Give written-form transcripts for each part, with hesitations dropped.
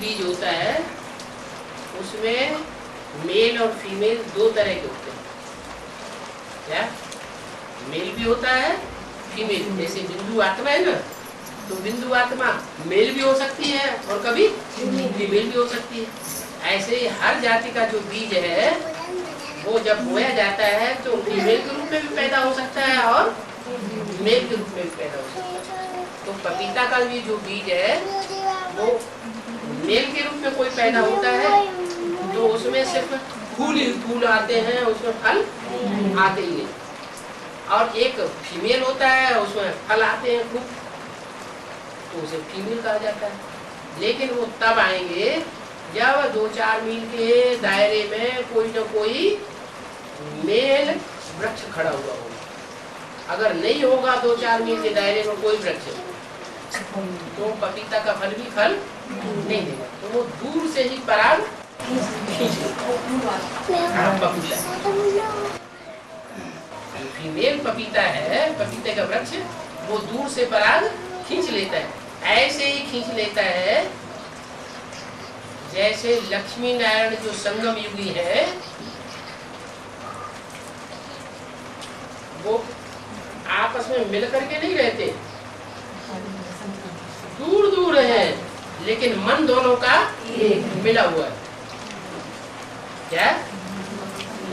बीज होता है उसमें मेल और फीमेल दो तरह के होते हैं। क्या? मेल भी होता है, फीमेल। जैसे बिंदु आत्मा है ना, तो बिंदु आत्मा मेल भी हो सकती है और कभी फीमेल भी हो सकती है। ऐसे ही हर जाति का जो बीज है वो जब बोया जाता है तो फीमेल के रूप में भी पैदा हो सकता है और मेल के रूप में भी पैदा हो सकता है। तो पपीता का भी जो बीज है वो मेल के रूप में कोई पैदा होता है तो उसमें सिर्फ फूल ही फूल आते हैं, उसमें फल आते ही नहीं। और एक फीमेल होता है उसमें फल आते हैं खूब, तो उसे फीमेल कहा जाता है। लेकिन वो तब आएंगे जब 2-4 मील के दायरे में कोई न कोई मेल वृक्ष खड़ा हुआ होगा। अगर नहीं होगा 2-4 मील के दायरे में कोई वृक्ष, तो पपीता का फल भी फल नहीं देगा। तो वो दूर से ही पराग पपीता फीमेल पपीता है, पपीते का वृक्ष, वो दूर से पराग खींच लेता है। ऐसे ही खींच लेता है जैसे लक्ष्मी नारायण जो संगम युगी है वो आपस में मिलकर के नहीं रहते, दूर दूर है, लेकिन मन दोनों का मिला हुआ है। क्या?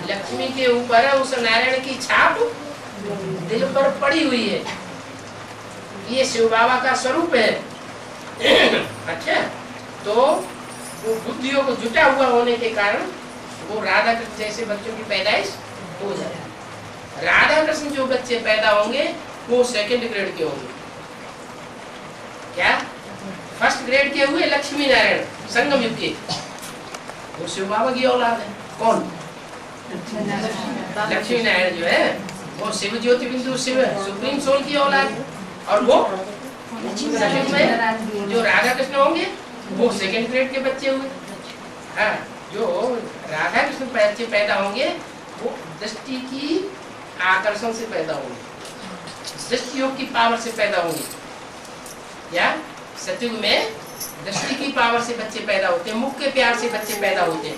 लक्ष्मी के ऊपर उस नारायण की छाप दिल पर पड़ी हुई है। ये शिव बाबा का स्वरूप है। अच्छा, तो वो बुद्धियों को जुटा हुआ होने के कारण वो राधा कृष्ण जैसे बच्चों की पैदाइश हो जाए। राधा कृष्ण जो बच्चे पैदा होंगे वो सेकंड ग्रेड के होंगे। क्या? फर्स्ट ग्रेड के हुए लक्ष्मी नारायण संगम युग के, वो शिव बाबा की औलाद है। कौन? लक्ष्मी नारायण जो है वो शिव ज्योति बिंदु शिव सुप्रीम सोल की औलाद है। और वो में जो राधा कृष्ण होंगे वो सेकंड ग्रेड के बच्चे हुए। हाँ, जो राधा कृष्ण बच्चे पैदा होंगे वो दृष्टि की आकर्षण से पैदा होंगे, दृष्टि योग की पावर से पैदा होंगे। या सतयुग में दृष्टि की पावर से बच्चे पैदा होते हैं, मुख के प्यार से बच्चे पैदा होते हैं।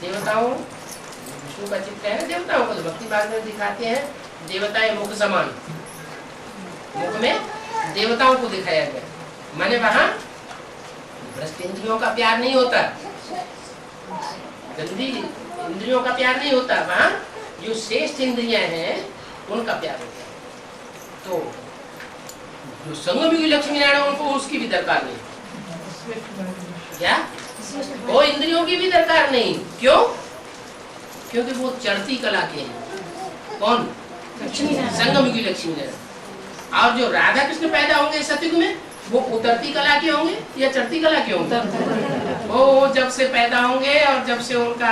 देवताओं विष्णु का चित्र है, देवताओं को भक्ति मार्ग में दिखाते हैं देवताएं मुख समान, मुख में देवताओं को दिखाया गया। माने वहां भ्रष्ट इंद्रियों का प्यार नहीं होता, गंदी इंद्रियों का प्यार नहीं होता, वहां जो श्रेष्ठ इंद्रियां हैं उनका प्यार होता है। तो जो संगम युगी लक्ष्मी नारायण उनको उसकी भी दरकार नहीं। क्या? वो इंद्रियों की भी दरकार नहीं। क्यों? क्योंकि वो चढ़ती कला के हैं। कौन? संगम युगी लक्ष्मी नारायण। और जो राधा कृष्ण पैदा होंगे सतयुग में वो उतरती कला के होंगे या चढ़ती कला के होंगे? वो जब से पैदा होंगे और जब से उनका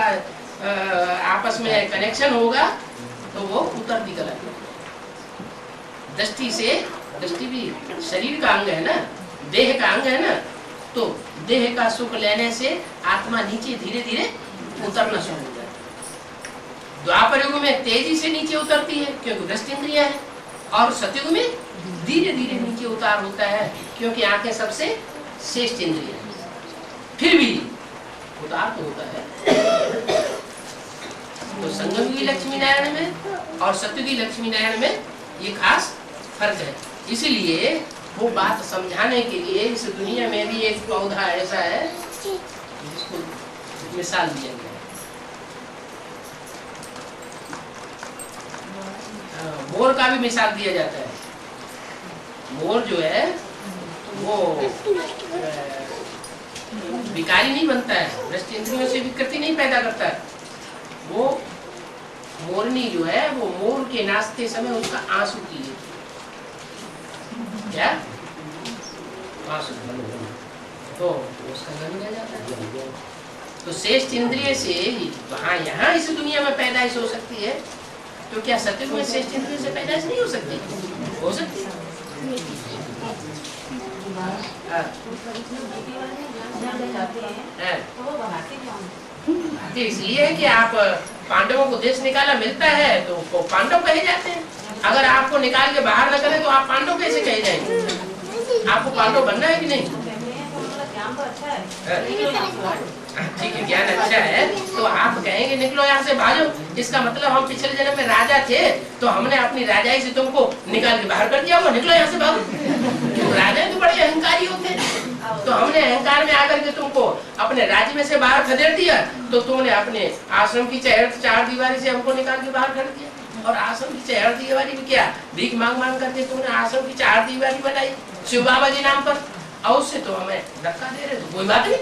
आपस में कनेक्शन होगा तो वो उतरती कला के। दृष्टि से, दृष्टि भी शरीर का अंग है ना, देह का अंग है ना, तो देह का सुख लेने से आत्मा नीचे धीरे धीरे उतरना शुरू हो जाता है। द्वापर युग में तेजी से नीचे उतरती है क्योंकि दृष्टि इंद्रिय है, और सतयुग में धीरे धीरे नीचे उतार होता है क्योंकि आंखें सबसे श्रेष्ठ इंद्रिय है। फिर भी उतार तो होता है। तो संगम युगी लक्ष्मी नारायण में और सतयुगी लक्ष्मी नारायण में ये खास फर्क है। इसीलिए वो बात समझाने के लिए इस दुनिया में भी एक पौधा ऐसा है जिसको मिसाल दिया गया है। मोर का भी मिसाल दिया जाता है। मोर जो है वो विकारी नहीं बनता है, भ्रष्ट इंद्रियों से विकृति नहीं पैदा करता है। वो मोरनी जो है वो मोर के नाचते समय उसका आंसू की है। क्या? आंसू तो उसका गन रह जाता है। तो श्रेष्ठ इंद्रिय से वहाँ यहाँ इस दुनिया में पैदाइश हो सकती है, तो क्या सतयुग में श्रेष्ठ इंद्रिय से पैदाइश नहीं हो सकती? हो सकती है। इसलिए है कि आप पांडवों को देश निकाला मिलता है तो वो पांडव कहे जाते हैं। अगर आपको निकाल के बाहर न करें तो आप पांडव कैसे कहे जाएंगे? आपको पांडव बनना है कि नहीं? ठीक है, ज्ञान अच्छा है। तो आप कहेंगे निकलो यहाँ से, भागो, इसका मतलब हम पिछले जन्म में राजा थे, तो हमने अपनी राजाई से तुमको निकाल के बाहर कर दिया होगा, निकलो यहाँ से, भागो। राजा तो बड़े अहंकारी होते हैं, तो हमने अहंकार में आकर के तुमको अपने राज्य में से बाहर खदेड़ दिया, तो तुमने अपने आश्रम की चार दीवारी से हमको निकाल के बाहर कर दिया। और आश्रम की चार दीवारी में क्या भीख मांग मांग करके तुमने आश्रम की चार दीवारी बनाई शिव बाबा जी नाम पर, और उससे तो हमें धक्का दे रहे, तो कोई बात नहीं,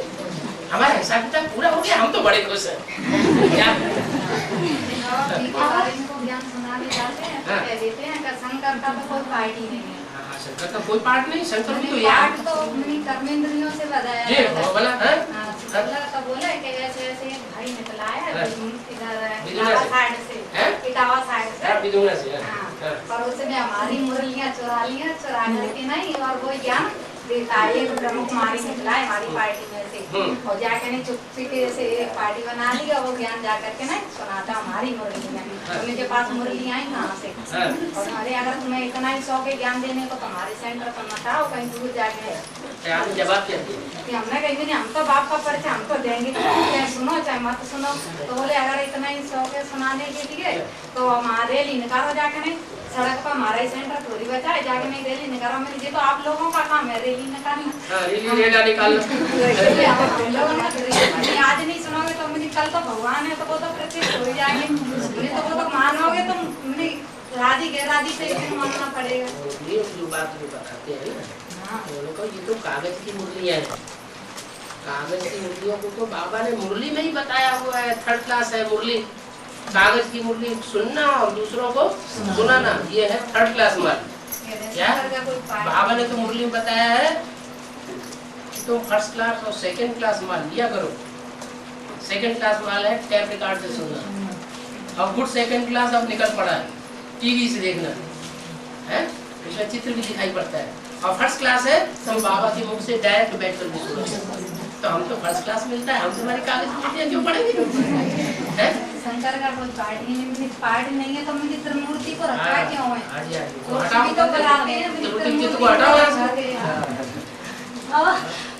हमारा हिसाब किताब पूरा हो गया, हम तो बड़े खुश हैं। क्या शंकर का तो कोई पार्ट ही नहीं है। शंकर का कोई पार्ट नहीं, शंकर भी तो यार तो कर्मेंद्रियों से बताया जी वो बोला है, तो बोला कि ऐसे ऐसे भाई निकला है इधर साइड से, इटावा साइड से, बिदुंगा से, और उसने हमारी मुरलियां चुरा करके नहीं, और वो ज्ञान एक प्रमुख हमारी निकला है हमारी पार्टी में से, और जाकर नहीं चुप्पी के से एक पार्टी बना ली, और वो ज्ञान जा करके नहीं सुनाता हमारी मुरली में, उनके पास मुरली आई कहाँ से, और हमारे अगर तुम्हें इतना ही शौक है ज्ञान देने को, हमारे सेंटर पर मत आओ, कहीं दूर जाके जवाब क्या दिया? हमने कहीं नहीं, हम तो बाप का परिचय हम तो देंगे, चाहे सुनो चाहे मत सुनो। तो बोले अगर इतना ही शौक है सुनाने के लिए, तो हमारे रैली निकालो जाके नहीं, सड़क पर हमारा ही सेंटर थोड़ी बचा है, जाके नहीं रैली निकालो, मेरी जी तो आप लोगों का काम है रैली निकालना, रैली निकालना। आज नहीं सुनोगे तो मुझे कल तो भगवान है, तो वो तो प्रत्यक्ष हो जाएंगे, नहीं तो वो तो मानोगे तो राजी गैराजी से मानना पड़ेगा। ये जो बात वो बताते हैं ना, ये तो कागज की मुरलियां हैं, कागज की मुरलियों को तो बाबा ने मुरली में ही बताया हुआ है, थर्ड क्लास है मुरली, कागज की मुरली सुनना और दूसरों को सुनाना, ये है थर्ड क्लास माल। क्या बाबा ने तो मुरली में बताया है कि तुम फर्स्ट क्लास और सेकंड क्लास माल लिया करो। सेकंड क्लास माल है टैप रिकॉर्ड से सुनना, और गुड सेकंड क्लास अब निकल पड़ा है टीवी से देखना है, इसमें चित्र भी दिखाई पड़ता है, और फर्स्ट क्लास है हम बाबा के मुख से डायरेक्ट बैठ कर भी सुना, तो हम तो फर्स्ट क्लास मिलता है, हम तुम्हारी कागज मुरलियां क्यों पढ़ेंगे? शंकर का कोई पार्टी नहीं है, तो मुझे त्रिमूर्ति को रखा क्यों है?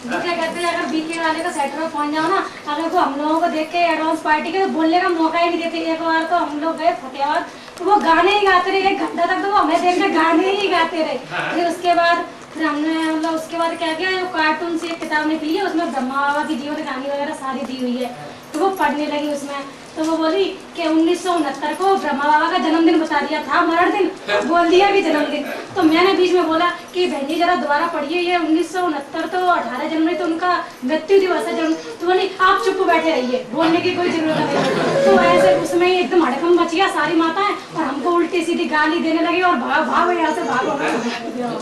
क्या कहते हैं, अगर बीके वाले का सेंटर में पहुंच जाओ ना, अगर वो हम लोगों को देख के एडवांस पार्टी के बोलने का मौका ही नहीं देते। एक बार तो हम लोग गए फतेहाबाद, तो वो गाने ही गाते रहे 1 घंटा तक, तो वो हमें देख के गाने ही गाते रहे। फिर उसके बाद फिर हमने मतलब उसके बाद क्या किया, कार्टून से एक किताब निकली है, उसमें ब्रह्मा बाबा की जीवन कहानी वगैरह सारी दी हुई है, तो वो पढ़ने लगी उसमें, तो वो बोली कि 1969 को ब्रह्मा बाबा का जन्मदिन बता दिया था, मरण दिन बोल दिया कि जन्मदिन। तो मैंने बीच में बोला कि बहन जी जरा दोबारा पढ़िए, ये 1969 तो 18 जनवरी तो उनका मृत्यु दिवस है जन्म। तो बोली आप चुप बैठे रहिए, बोलने की कोई जरूरत नहीं। तो ऐसे उसमें एकदम हड़कम मच गया, सारी माताएं, और हमको उल्टी सीधी गाली देने लगी, और भागो यहाँ से भागो।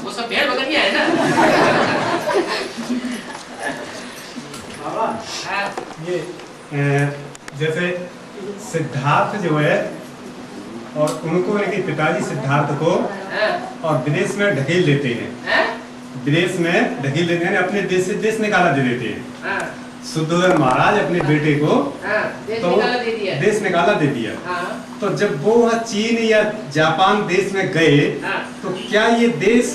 वो सब भेड़ बकरियां है ना। ये जैसे सिद्धार्थ जो है, और उनको उनके पिताजी सिद्धार्थ को और विदेश में ढकेल देते हैं, विदेश में ढकेल देते हैं, अपने देश से देश निकाला दे देते हैं। शुद्धोधन महाराज अपने बेटे को देश निकाला दे दिया। तो जब वो वहाँ चीन या जापान देश में गए, तो क्या ये देश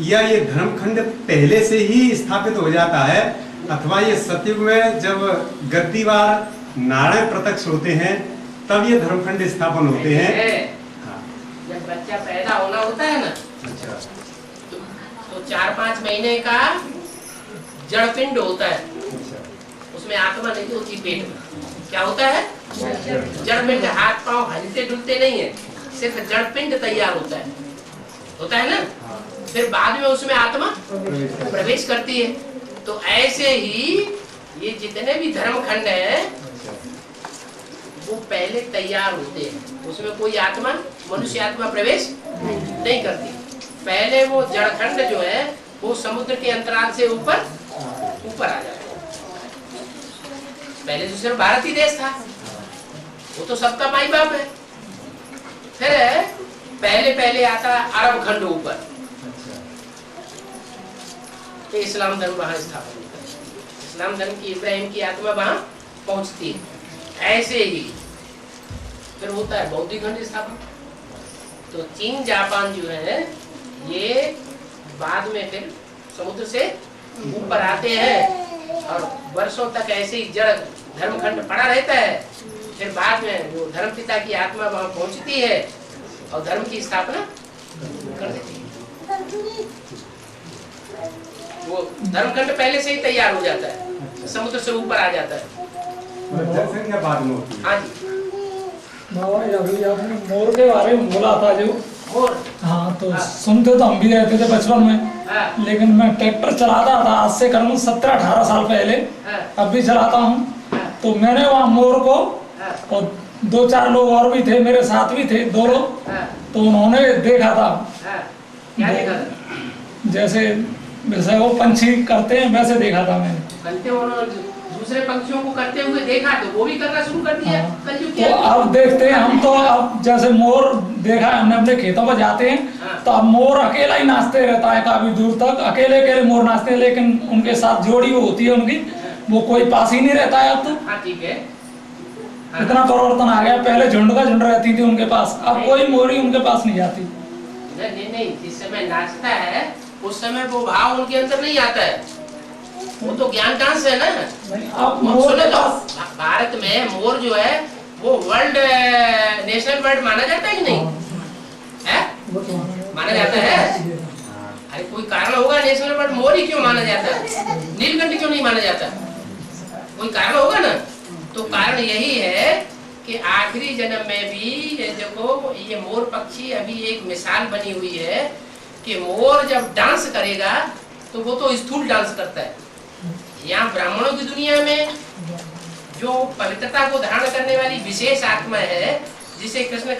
या ये धर्मखंड पहले से ही स्थापित हो जाता है, अथवा ये सतयुग में जब गद्दीवार नारायण प्रत्यक्ष होते हैं तब ये धर्मखंड स्थापन होते हैं? जब बच्चा पैदा होना होता है ना, अच्छा, तो 4-5 महीने का जड़पिंड होता है, उसमें आत्मा नहीं होती पेट में। क्या होता है? जड़पिंड। हाथ पांव हिलते डुलते नहीं है, सिर्फ जड़पिंड तैयार होता है ना, फिर बाद में उसमें आत्मा प्रवेश करती है। तो ऐसे ही ये जितने भी धर्मखंड है वो पहले तैयार होते हैं, उसमें कोई आत्मा मनुष्य आत्मा प्रवेश नहीं करती। पहले वो जड़खंड जो है वो समुद्र के अंतराल से ऊपर आ जाता है। पहले तो सिर्फ भारत ही देश था, वो तो सबका माई बाप है। फिर पहले आता अरब खंड ऊपर, तो इस्लाम धर्म वहां स्थापन होता है। इस्लाम धर्म की इब्राहिम की आत्मा वहां पहुंचती है। ऐसे ही फिर होता है बौद्धिक खंड स्थापन। तो चीन जापान जो है ये बाद में फिर समुद्र से ऊपर आते हैं, और वर्षों तक ऐसे ही जड़ धर्मखंड पड़ा रहता है। फिर बाद में जो धर्म पिता की आत्मा वहां पहुंचती है और धर्म की स्थापना कर देती है। वो धर्मखंड पहले से ही तैयार हो जाता है, समुद्र से ऊपर आ जाता है। जनसंख्या बाद में होती है। हाँ जी, अभी आपने मोर के बारे में बोला था जो मोर, हाँ तो सुनते तो हम भी रहते थे बचपन में, हाँ, लेकिन मैं ट्रैक्टर चलाता था आज से करीब 17-18 साल पहले, हाँ, अब भी चलाता हूँ। हाँ, तो मैंने वहाँ मोर को हाँ, और 2-4 लोग और भी थे, मेरे साथ भी थे 2 लोग, हाँ, तो उन्होंने देखा था हाँ, क्या देखा था? जैसे वो पंछी करते हैं वैसे देखा था मैंने। करते उन्होंने दूसरे पंछियों को करते हुए देखा तो वो भी करना शुरू कर दिया। हाँ। कलयुग तो अब देखते हैं हम, तो अब जैसे मोर देखा है हमने, अपने खेतों पर जाते हैं हाँ। तो अब मोर अकेला ही नाचते रहता है, काफी दूर तक अकेले अकेले मोर नाचते हैं, लेकिन उनके साथ जोड़ी वो होती है उनकी, वो कोई पास ही नहीं रहता है अब तो। हाँ ठीक है, हाँ। इतना परिवर्तन आ गया, पहले झुंड का झुंड रहती थी उनके पास, अब कोई मोरी उनके पास नहीं जाती। नहीं, जिस समय नाचता है उस समय वो भाव उनके अंदर नहीं आता है, वो तो ज्ञान डांस है ना। अब मोर सुनो के तो, पास भारत में मोर जो है वो वर्ल्ड नेशनल बर्ड माना जाता है कि नहीं है? माना जाता है। अरे कोई कारण होगा, नेशनल बर्ड मोर ही क्यों माना जाता है, नीलकंठ क्यों नहीं माना जाता? कोई कारण होगा ना। तो कारण यही है कि आखिरी जन्म में भी ये देखो, ये मोर पक्षी अभी एक मिसाल बनी हुई है कि मोर जब डांस करेगा तो वो तो स्थूल डांस करता है। यहाँ ब्राह्मणों की दुनिया में जो पवित्रता को धारण करने वाली विशेष आत्मा है, जिसे कृष्ण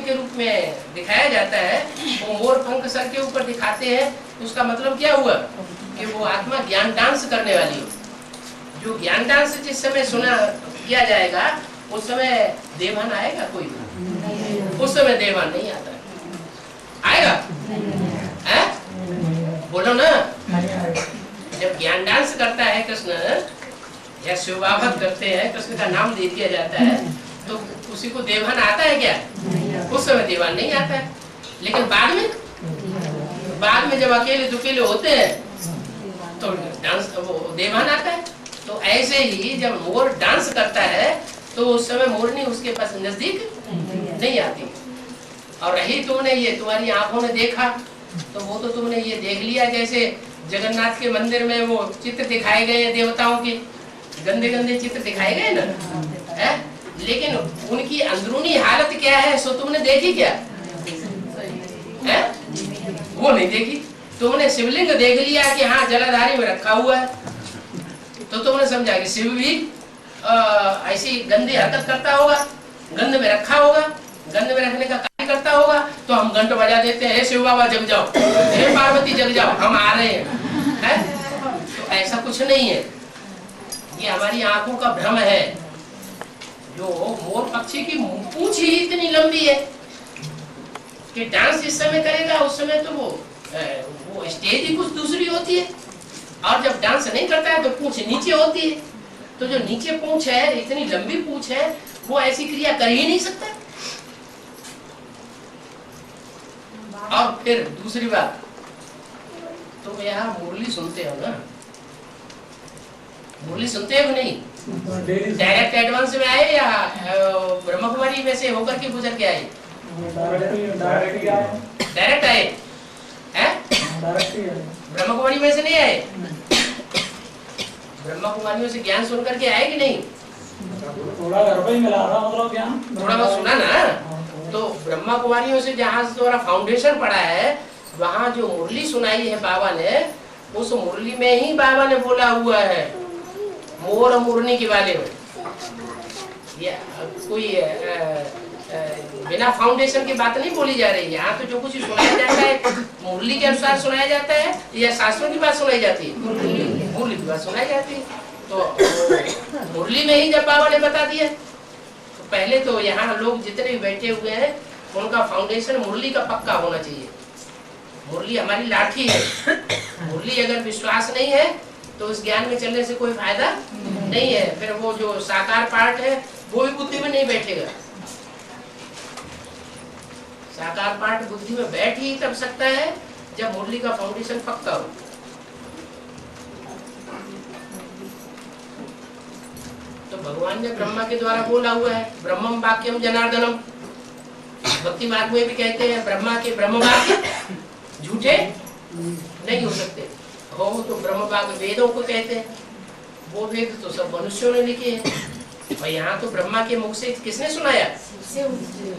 के रूप में दिखाया जाता है, वो मोर पंख सर के ऊपर दिखाते हैं। उसका मतलब क्या हुआ कि वो आत्मा ज्ञान डांस करने वाली हो। जो ज्ञान डांस जिस समय सुना किया जाएगा उस समय देवान आएगा कोई? उस समय देवान नहीं आता है। आएगा? है? बोलो ना। जब ज्ञान डांस करता है कृष्ण या शिवभावत करते हैं, कृष्ण का नाम दे दिया जाता है, तो उसी को देवान आता है क्या? उस समय देवान नहीं आता है। लेकिन बाद में जब अकेले दुकेले होते हैं तो डांस वो देवान आता है। तो ऐसे ही जब मोर डांस करता है तो उस समय मोरनी उसके पास नजदीक नहीं आती। और रही तुमने ये तुम्हारी आंखों ने देखा, तो वो तो तुमने ये देख लिया जैसे जगन्नाथ के मंदिर में वो चित्र दिखाए गए हैं देवताओं के, गंदे गंदे चित्र दिखाए गए ना, है? लेकिन उनकी अंदरूनी हालत क्या है सो तुमने देखी क्या? है? वो नहीं देखी। तुमने शिवलिंग देख लिया कि हाँ जलाधारी में रखा हुआ है, तो तुमने समझा कि शिव भी ऐसी गंदी हरकत करता होगा, गंध में रखा होगा, गंध में रखने का कार्य करता होगा। तो हम घंट बजा देते हैं, हे शिव बाबा जग जाओ, हे पार्वती जग जाओ, हम आ रहे हैं। तो ऐसा कुछ नहीं है, ये हमारी आंखों का भ्रम है। जो मोर पक्षी की पूंछ ही इतनी लंबी है कि डांस जिस समय करेगा उस समय तो वो स्टेज ही कुछ दूसरी होती है, और जब डांस नहीं करता है तो पूंछ नीचे होती है। तो जो नीचे पूंछ है, इतनी लंबी पूंछ है, वो ऐसी क्रिया कर ही नहीं सकता। और फिर दूसरी बात, तुम यहाँ मुरली सुनते हो ना? मुरली सुनते हो नहीं? डायरेक्ट एडवांस में आए या ब्रह्म कुमारी में से होकर के गुजर के आए? डायरेक्ट आए हैं? ब्रह्म कुमारी में से नहीं आए? ब्रह्म कुमारी में से ज्ञान सुन करके आए कि नहीं? थोड़ा घर पे ही मिला रहा, मतलब ज्ञान थोड़ा बहुत सुना ना। तो ब्रह्मा कुमारियों से जहाँ से तुम्हारा फाउंडेशन पड़ा है, वहाँ जो मुरली सुनाई है बाबा ने, उस मुरली में ही बाबा ने बोला हुआ है मोर मुरनी के बारे में। ये कोई बिना फाउंडेशन की बात नहीं बोली जा रही है। यहाँ तो जो कुछ सुनाया जाता है मुरली के अनुसार सुनाया जाता है या शास्त्रों की बात सुनाई जाती है? मुरली की बात सुनाई जाती है। तो मुरली में ही जब बाबा ने बता दिया, तो पहले तो यहाँ लोग जितने भी बैठे हुए हैं उनका फाउंडेशन मुरली का पक्का होना चाहिए। मुरली हमारी लाठी है, मुरली अगर विश्वास नहीं है तो उस ज्ञान में चलने से कोई फायदा नहीं है। फिर वो जो साकार पार्ट है वो भी बुद्धि में नहीं बैठेगा। साकार पार्ट बुद्धि में बैठ ही तब सकता है जब मुरली का फाउंडेशन पक्का हो। भगवान ने ब्रह्मा के द्वारा बोला हुआ है, ब्रह्मम वाक्यम जनार्दनम। भक्ति मार्ग में भी कहते हैं ब्रह्मा के ब्रह्म वाक्य झूठे नहीं हो सकते। हो तो ब्रह्म वाक्य वेदों को कहते हैं, वो वेद तो सब मनुष्यों ने लिखे हैं। और यहाँ तो ब्रह्मा के मुख से किसने सुनाया?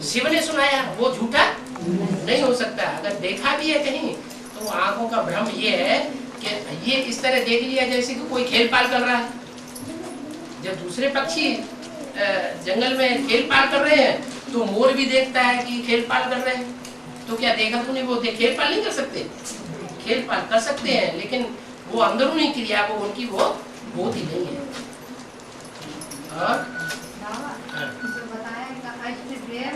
शिव ने सुनाया, वो झूठा नहीं हो सकता। अगर देखा भी है कहीं तो आंखों का भ्रम ये है कि ये इस तरह देख लिया जैसे कि कोई खेल पाल कर रहा है। जब दूसरे पक्षी जंगल में खेल पाल कर रहे हैं तो मोर भी देखता है कि खेल पाल कर रहे हैं, तो क्या देखा तूने? वो खेल पाल नहीं कर सकते, खेल पाल कर सकते हैं, लेकिन वो अंदरूनी क्रिया वो उनकी वो होती नहीं है। जो बताया कि अष्ट देव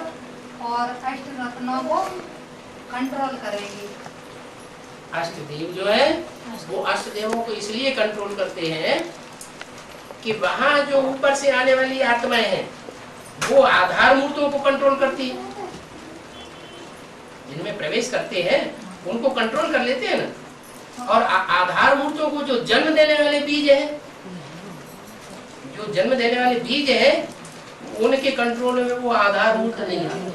और अष्ट रत्नों को कंट्रोल करेगी। अष्ट देव जो है वो अष्ट देवों को इसलिए कंट्रोल करते हैं कि वहां जो ऊपर से आने वाली आत्माएं हैं वो आधार मूर्तों को कंट्रोल करती है। जिनमें प्रवेश करते हैं उनको कंट्रोल कर लेते हैं ना। और आधार मूर्तों को जो जन्म देने वाले बीज है, जो जन्म देने वाले बीज है उनके कंट्रोल में वो आधार मूर्त नहीं आते।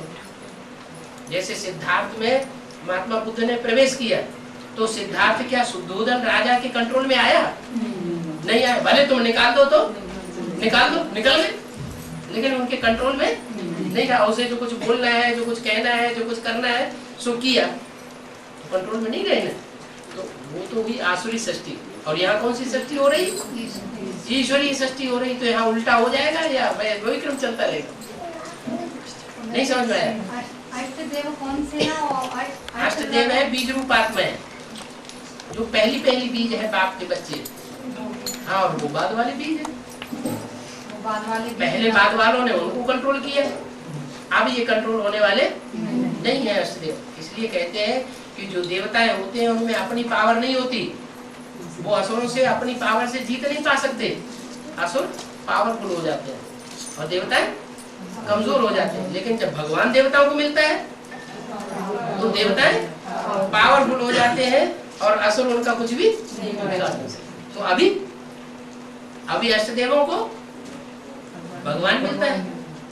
जैसे सिद्धार्थ में महात्मा बुद्ध ने प्रवेश किया तो सिद्धार्थ क्या शुद्धोधन राजा के कंट्रोल में आया? नहीं आया। भले तुम निकाल दो तो निकाल दो, निकल गए, लेकिन उनके कंट्रोल में नहीं रहा। उसे जो कुछ बोलना है, जो कुछ कहना है, जो कुछ करना है सो किया, तो कंट्रोल में नहीं रहे ना। तो वो तो हुई आसुरी सृष्टि। और यहाँ कौन सी सृष्टि हो रही? ईश्वरीय सृष्टि हो रही। तो यहाँ उल्टा हो जाएगा या वही क्रम चलता रहेगा? नहीं समझ में आया। अष्टदेव कौन से हैं? अष्टदेव है बीज रूप आत्मा है, जो पहली बीज है बाप के बच्चे। हाँ, और वो बाद वाले बीज है। पहले बाद वालों ने उनको कंट्रोल किया, अब ये कंट्रोल होने वाले नहीं है अष्टदेव। इसलिए कहते हैं कि जो देवताएं होते हैं उनमें अपनी पावर नहीं होती, वो असुरों से अपनी पावर से जीत नहीं पा सकते। असुर पावरफुल हो जाते हैं और देवताएं कमजोर हो जाते हैं। लेकिन जब भगवान देवताओं को मिलता है तो देवताएं पावरफुल हो जाते हैं और असुर उनका कुछ भी नहीं बिगाड़ सकते। तो अभी अष्टदेवों को भगवान मिलता है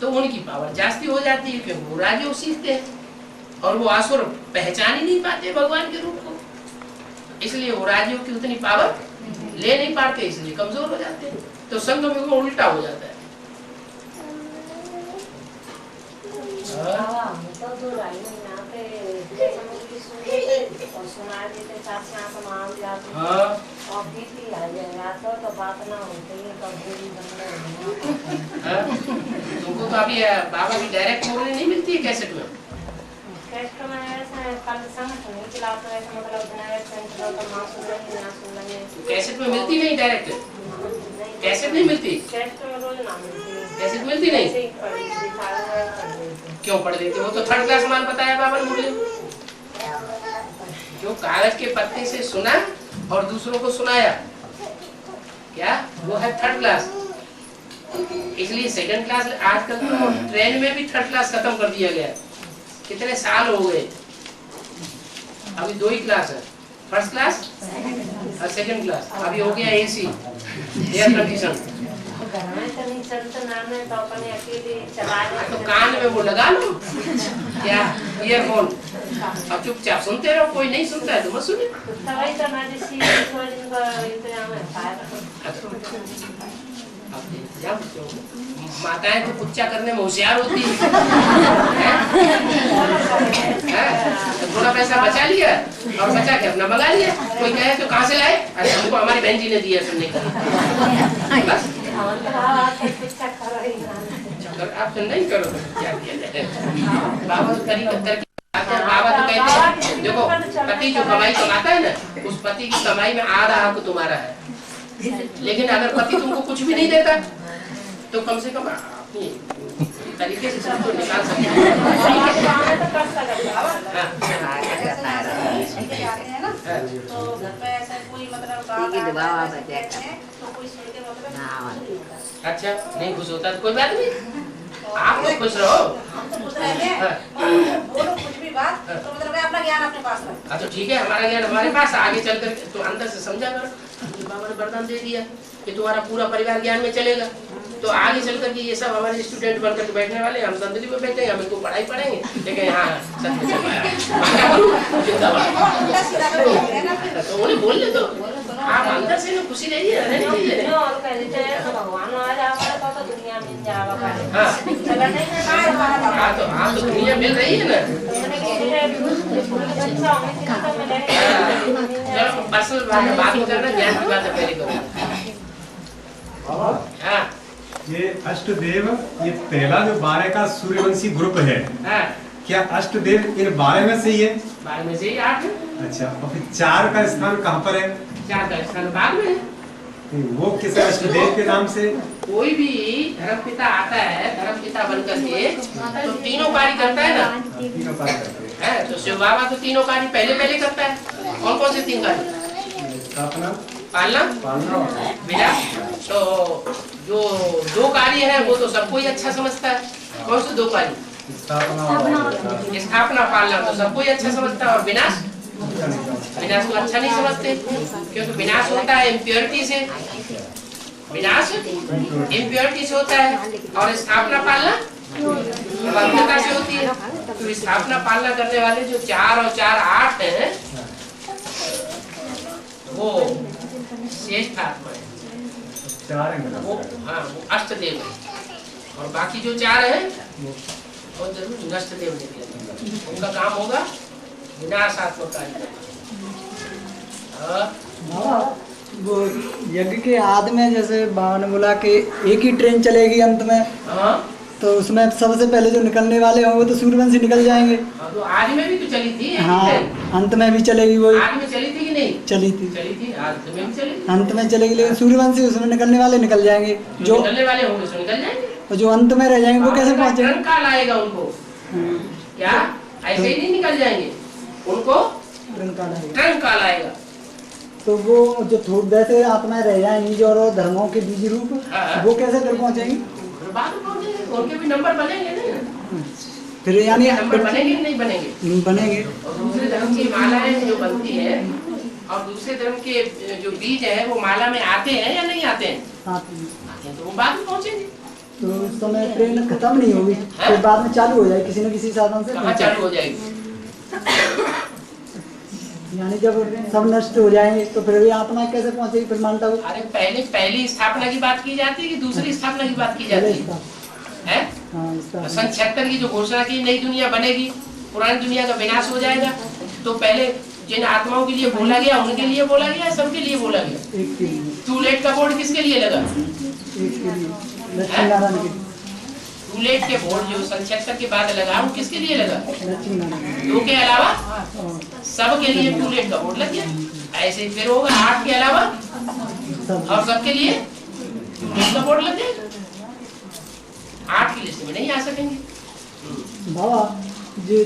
तो उनकी पावर जास्ती हो जाती है, क्योंकि वो राजयोग सीखते हैं और वो असुर पहचान ही नहीं पाते भगवान के रूप को। इसलिए वो राजयोग की उतनी पावर ले नहीं पाते, इसलिए कमजोर हो जाते हैं। तो संग में वो उल्टा हो जाता है। तुमको तो अभी बाबा की डायरेक्ट बोलने नहीं मिलती है कैसेट में? कैसेट में मिलती नहीं डायरेक्ट, कैसेट नहीं मिलती। कैसेट मिलती नहीं, क्यों पढ़ लेते? वो तो थर्ड क्लास मान बताया बाबा ने मुझे। जो कागज के पत्ते से सुना और दूसरों को सुनाया, क्या वो है थर्ड क्लास। इसलिए सेकंड क्लास आजकल तो ट्रेन में भी थर्ड क्लास खत्म कर दिया गया। कितने साल हो गए, अभी 2 ही क्लास है, फर्स्ट क्लास और सेकंड क्लास। अभी हो गया एसी, एयर कंडीशन। तो कान में वो लगा लो क्या, ईयरफोन, और चुपचाप सुनते रहो। कोई नहीं सुनता है तो मत सुने। माताएं तो कुच्चा करने में होशियार होती है। थोड़ा पैसा बचा लिया और बचा के अपना मंगा लिया। कोई कहे तो कहाँ से लाए? अरे हमको हमारी बहन जी ने दिया सुनने का। बस आप नहीं करो तो क्या किया जाए। बाबा तो बाबा तो कहते हैं देखो, पति जो कमाई कमाता है ना, उस पति की कमाई में आधा हक तुम्हारा है। लेकिन अगर पति तुमको कुछ भी नहीं देता तो कम से कम अपनी तरीके से सबको निकाल सकते अच्छा नहीं खुश होता तो कोई बात नहीं, आप लोग खुश रहो। कुछ भी बात तो मतलब अपना ज्ञान अपने पास रखो। अच्छा ठीक है, हमारा ज्ञान हमारे पास, आगे चलकर तो अंदर से समझा करो। बाबा ने वरदान दे दिया कि तुम्हारा पूरा परिवार ज्ञान में चलेगा। तो आगे चल करके ये सब हमारे स्टूडेंट बनकर के बैठने वाले, हम संदली में बैठेंगे, हम इनको पढ़ाई पढ़ाएंगे, लेकिन हाँ सच में चल पाया तो उन्हें बोल ले तो आप अंदर से ना खुशी रहिए, भगवान आ जाएगा तो दुनिया मिल जाएगा। हाँ तो दुनिया मिल रही है ना। चलो पर्सनल बात करना, ज्ञान की बात पहले करो। हाँ ये अष्टदेव, ये पहला जो 12 का सूर्यवंशी ग्रुप है, हाँ क्या अष्टदेव इन 12 में से ही है? 12 में से ही 8 है। अच्छा, और फिर 4 का स्थान कहाँ पर है? 4 का स्थान बाद में है। वो किस अष्टदेव के नाम से? कोई भी धर्मपिता आता है, धर्मपिता बन करके तो तीनों कार्य करता है ना। तीनों कार्य करते हैं। है तो शिव बाबा तो तीनों कार्य पहले करता है। कौन कौन से 3 कार्य? स्थापना, पालना, विनाश। तो जो 2 कार्य है वो तो सबको ही अच्छा समझता है। कौन से 2 कार्य? स्थापना, पालना तो सबको ही अच्छा समझता है। और विनाश, विनाश को अच्छा नहीं समझते, क्योंकि विनाश होता है इम्प्योरिटी से, विनाश इम्प्योरिटी से होता है। और स्थापना पालना पवित्रता से होती है। तो स्थापना पालना करने वाले जो 4 और 4 8 है, वो श्रेष्ठ आत्मा है। वो हाँ वो अष्टदेव है। और बाकी जो 4 है वो जरूर नष्टदेव निकलेंगे। उनका काम होगा विनाशात्मक कार्य। वो यज्ञ के आदि में जैसे बाबा ने बोला कि एक ही ट्रेन चलेगी अंत में, तो उसमें सबसे पहले जो निकलने वाले होंगे वो तो सूर्यवंशी निकल जाएंगे। तो आदि में भी तो चली थी। हाँ, अंत में भी चलेगी वही। आदि में चली थी कि नहीं? चली थी, आदि में भी चली। अंत में चलेगी, लेकिन सूर्यवंशी उसमें निकलने वाले निकल जाएंगे। जो निकलने वाले होंगे सो निकल जाएंगे। और जो अंत में रह जाएंगे वो कैसे पहुँचेंगे? टर्न काल आएगा उनको। क्या ऐसे ही नहीं निकल जाएंगे, उनको टर्न काल आएगा। तो वो जो वैसे आत्माएं रह जाएंगी जो और धर्मों के बीज रूप, वो कैसे फिर पहुँचेंगी? बाद में पहुंचेंगे, उनके भी नंबर बनेंगे नहीं। फिर यानी नंबर बनेंगे नहीं बनेंगे? बनेंगे। और दूसरे धर्म की मालाएं जो बनती है और दूसरे धर्म के जो बीज है वो माला में आते हैं या नहीं आते हैं? आते हैं। तो वो बाद में पहुंचेंगे। तो उस समय ट्रेन खत्म नहीं होगी, फिर बाद में चालू हो जाएगी किसी न किसी साधन से। कहाँ चालू हो जाएगी? यानी जब सब नष्ट हो जाएंगे तो फिर भी आत्मा कैसे पहुंचेगी? फिर मानता हूँ। अरे पहली स्थापना की बात की जाती है कि दूसरी स्थापना की बात की जाती है? सन 76 की जो घोषणा की नई दुनिया बनेगी, पुरानी दुनिया का विनाश हो जाएगा, तो पहले जिन आत्माओं के लिए बोला गया उनके लिए बोला गया, सबके लिए बोला गया। टू लेट का बोर्ड किसके लिए लगा? टू लेट के बोर्ड जो सन 76 के बाद लगा वो किसके लिए लगा? 2 के अलावा सब के लिए टू लेट का बोर्ड लग गया। ऐसे फिर होगा 8 के अलावा और सबके लिए टू लेट का बोर्ड लग जाएगा। 8 की लिस्ट में नहीं आ सकेंगे। बाबा जो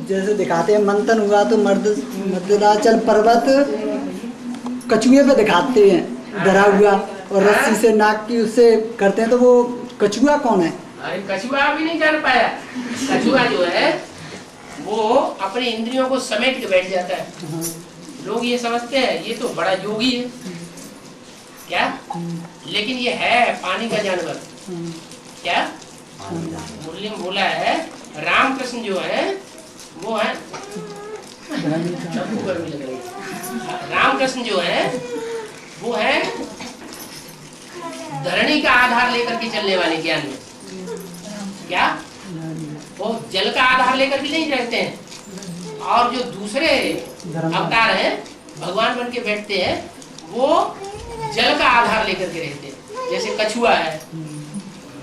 जैसे दिखाते हैं मंथन हुआ तो मर्दराचल पर्वत कछुए पे दिखाते हैं डरा हुआ, और रस्सी से नाक की उससे करते हैं, तो वो कछुआ कौन है? अरे कछुआ भी नहीं जान पाया। कछुआ जो है वो अपने इंद्रियों को समेट के बैठ जाता है। लोग ये समझते हैं ये तो बड़ा योगी है क्या, लेकिन ये है पानी का जानवर। क्या मुरली में बोला है रामकृष्ण जो है वो है रामकृष्ण जो है वो है धरणी का आधार लेकर के चलने वाले ज्ञान में। क्या वो जल का आधार लेकर भी नहीं रहते हैं, और जो दूसरे अवतार हैं भगवान बन के बैठते हैं वो जल का आधार लेकर के रहते हैं। जैसे कछुआ है,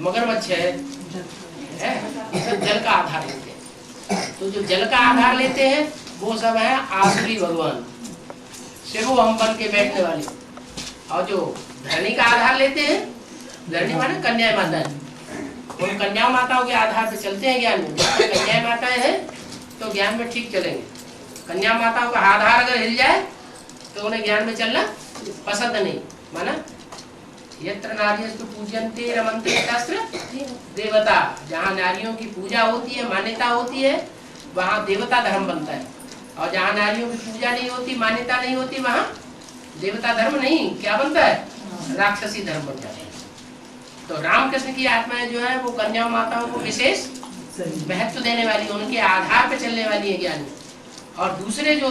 मगरमच्छ है, ये सब जल का आधार लेते हैं। तो जो जल का आधार लेते हैं वो सब है आसुरी भगवान, शिवो हम बन के बैठने वाले। और जो धरणी का आधार लेते हैं, धरणी माने कन्या माता है, उन कन्या माताओं के आधार पे चलते हैं ज्ञान में। कन्या माताएं हैं तो ज्ञान में ठीक चलेंगे। कन्या माताओं का आधार अगर हिल जाए तो उन्हें ज्ञान में चलना पसंद नहीं। माना यत्र नार्यस्तु पूजन्ते रमन्ते शास्त्र देवता, जहाँ नारियों की पूजा होती है, मान्यता होती है, वहाँ देवता धर्म बनता है। और जहाँ नारियों की पूजा नहीं होती, मान्यता नहीं होती, वहाँ देवता धर्म नहीं क्या बनता है? राक्षसी धर्म बन जाता है। तो रामकृष्ण की आत्माएं जो है वो कन्या माताओं को विशेष महत्व देने वाली, उनके आधार पे चलने वाली है ज्ञानी। और दूसरे जो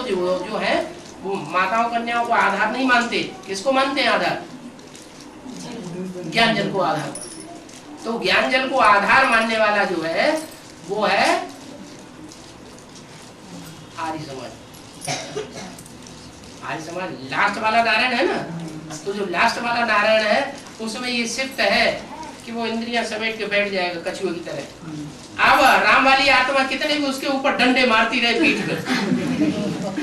है वो माताओं कन्याओं को आधार नहीं मानते। किसको मानते हैं आधार? ज्ञान जल को आधार। तो ज्ञान जल को आधार मानने वाला जो है वो है आर्य समाज। आर्य समाज लास्ट वाला नारायण है ना, तो जो लास्ट वाला नारायण है उसमें ये सिफ्त है कि वो इंद्रियां समेट के बैठ जाएगा कछुए की तरह। अब राम वाली आत्मा कितने भी उसके ऊपर डंडे मारती रहे पीठ पे,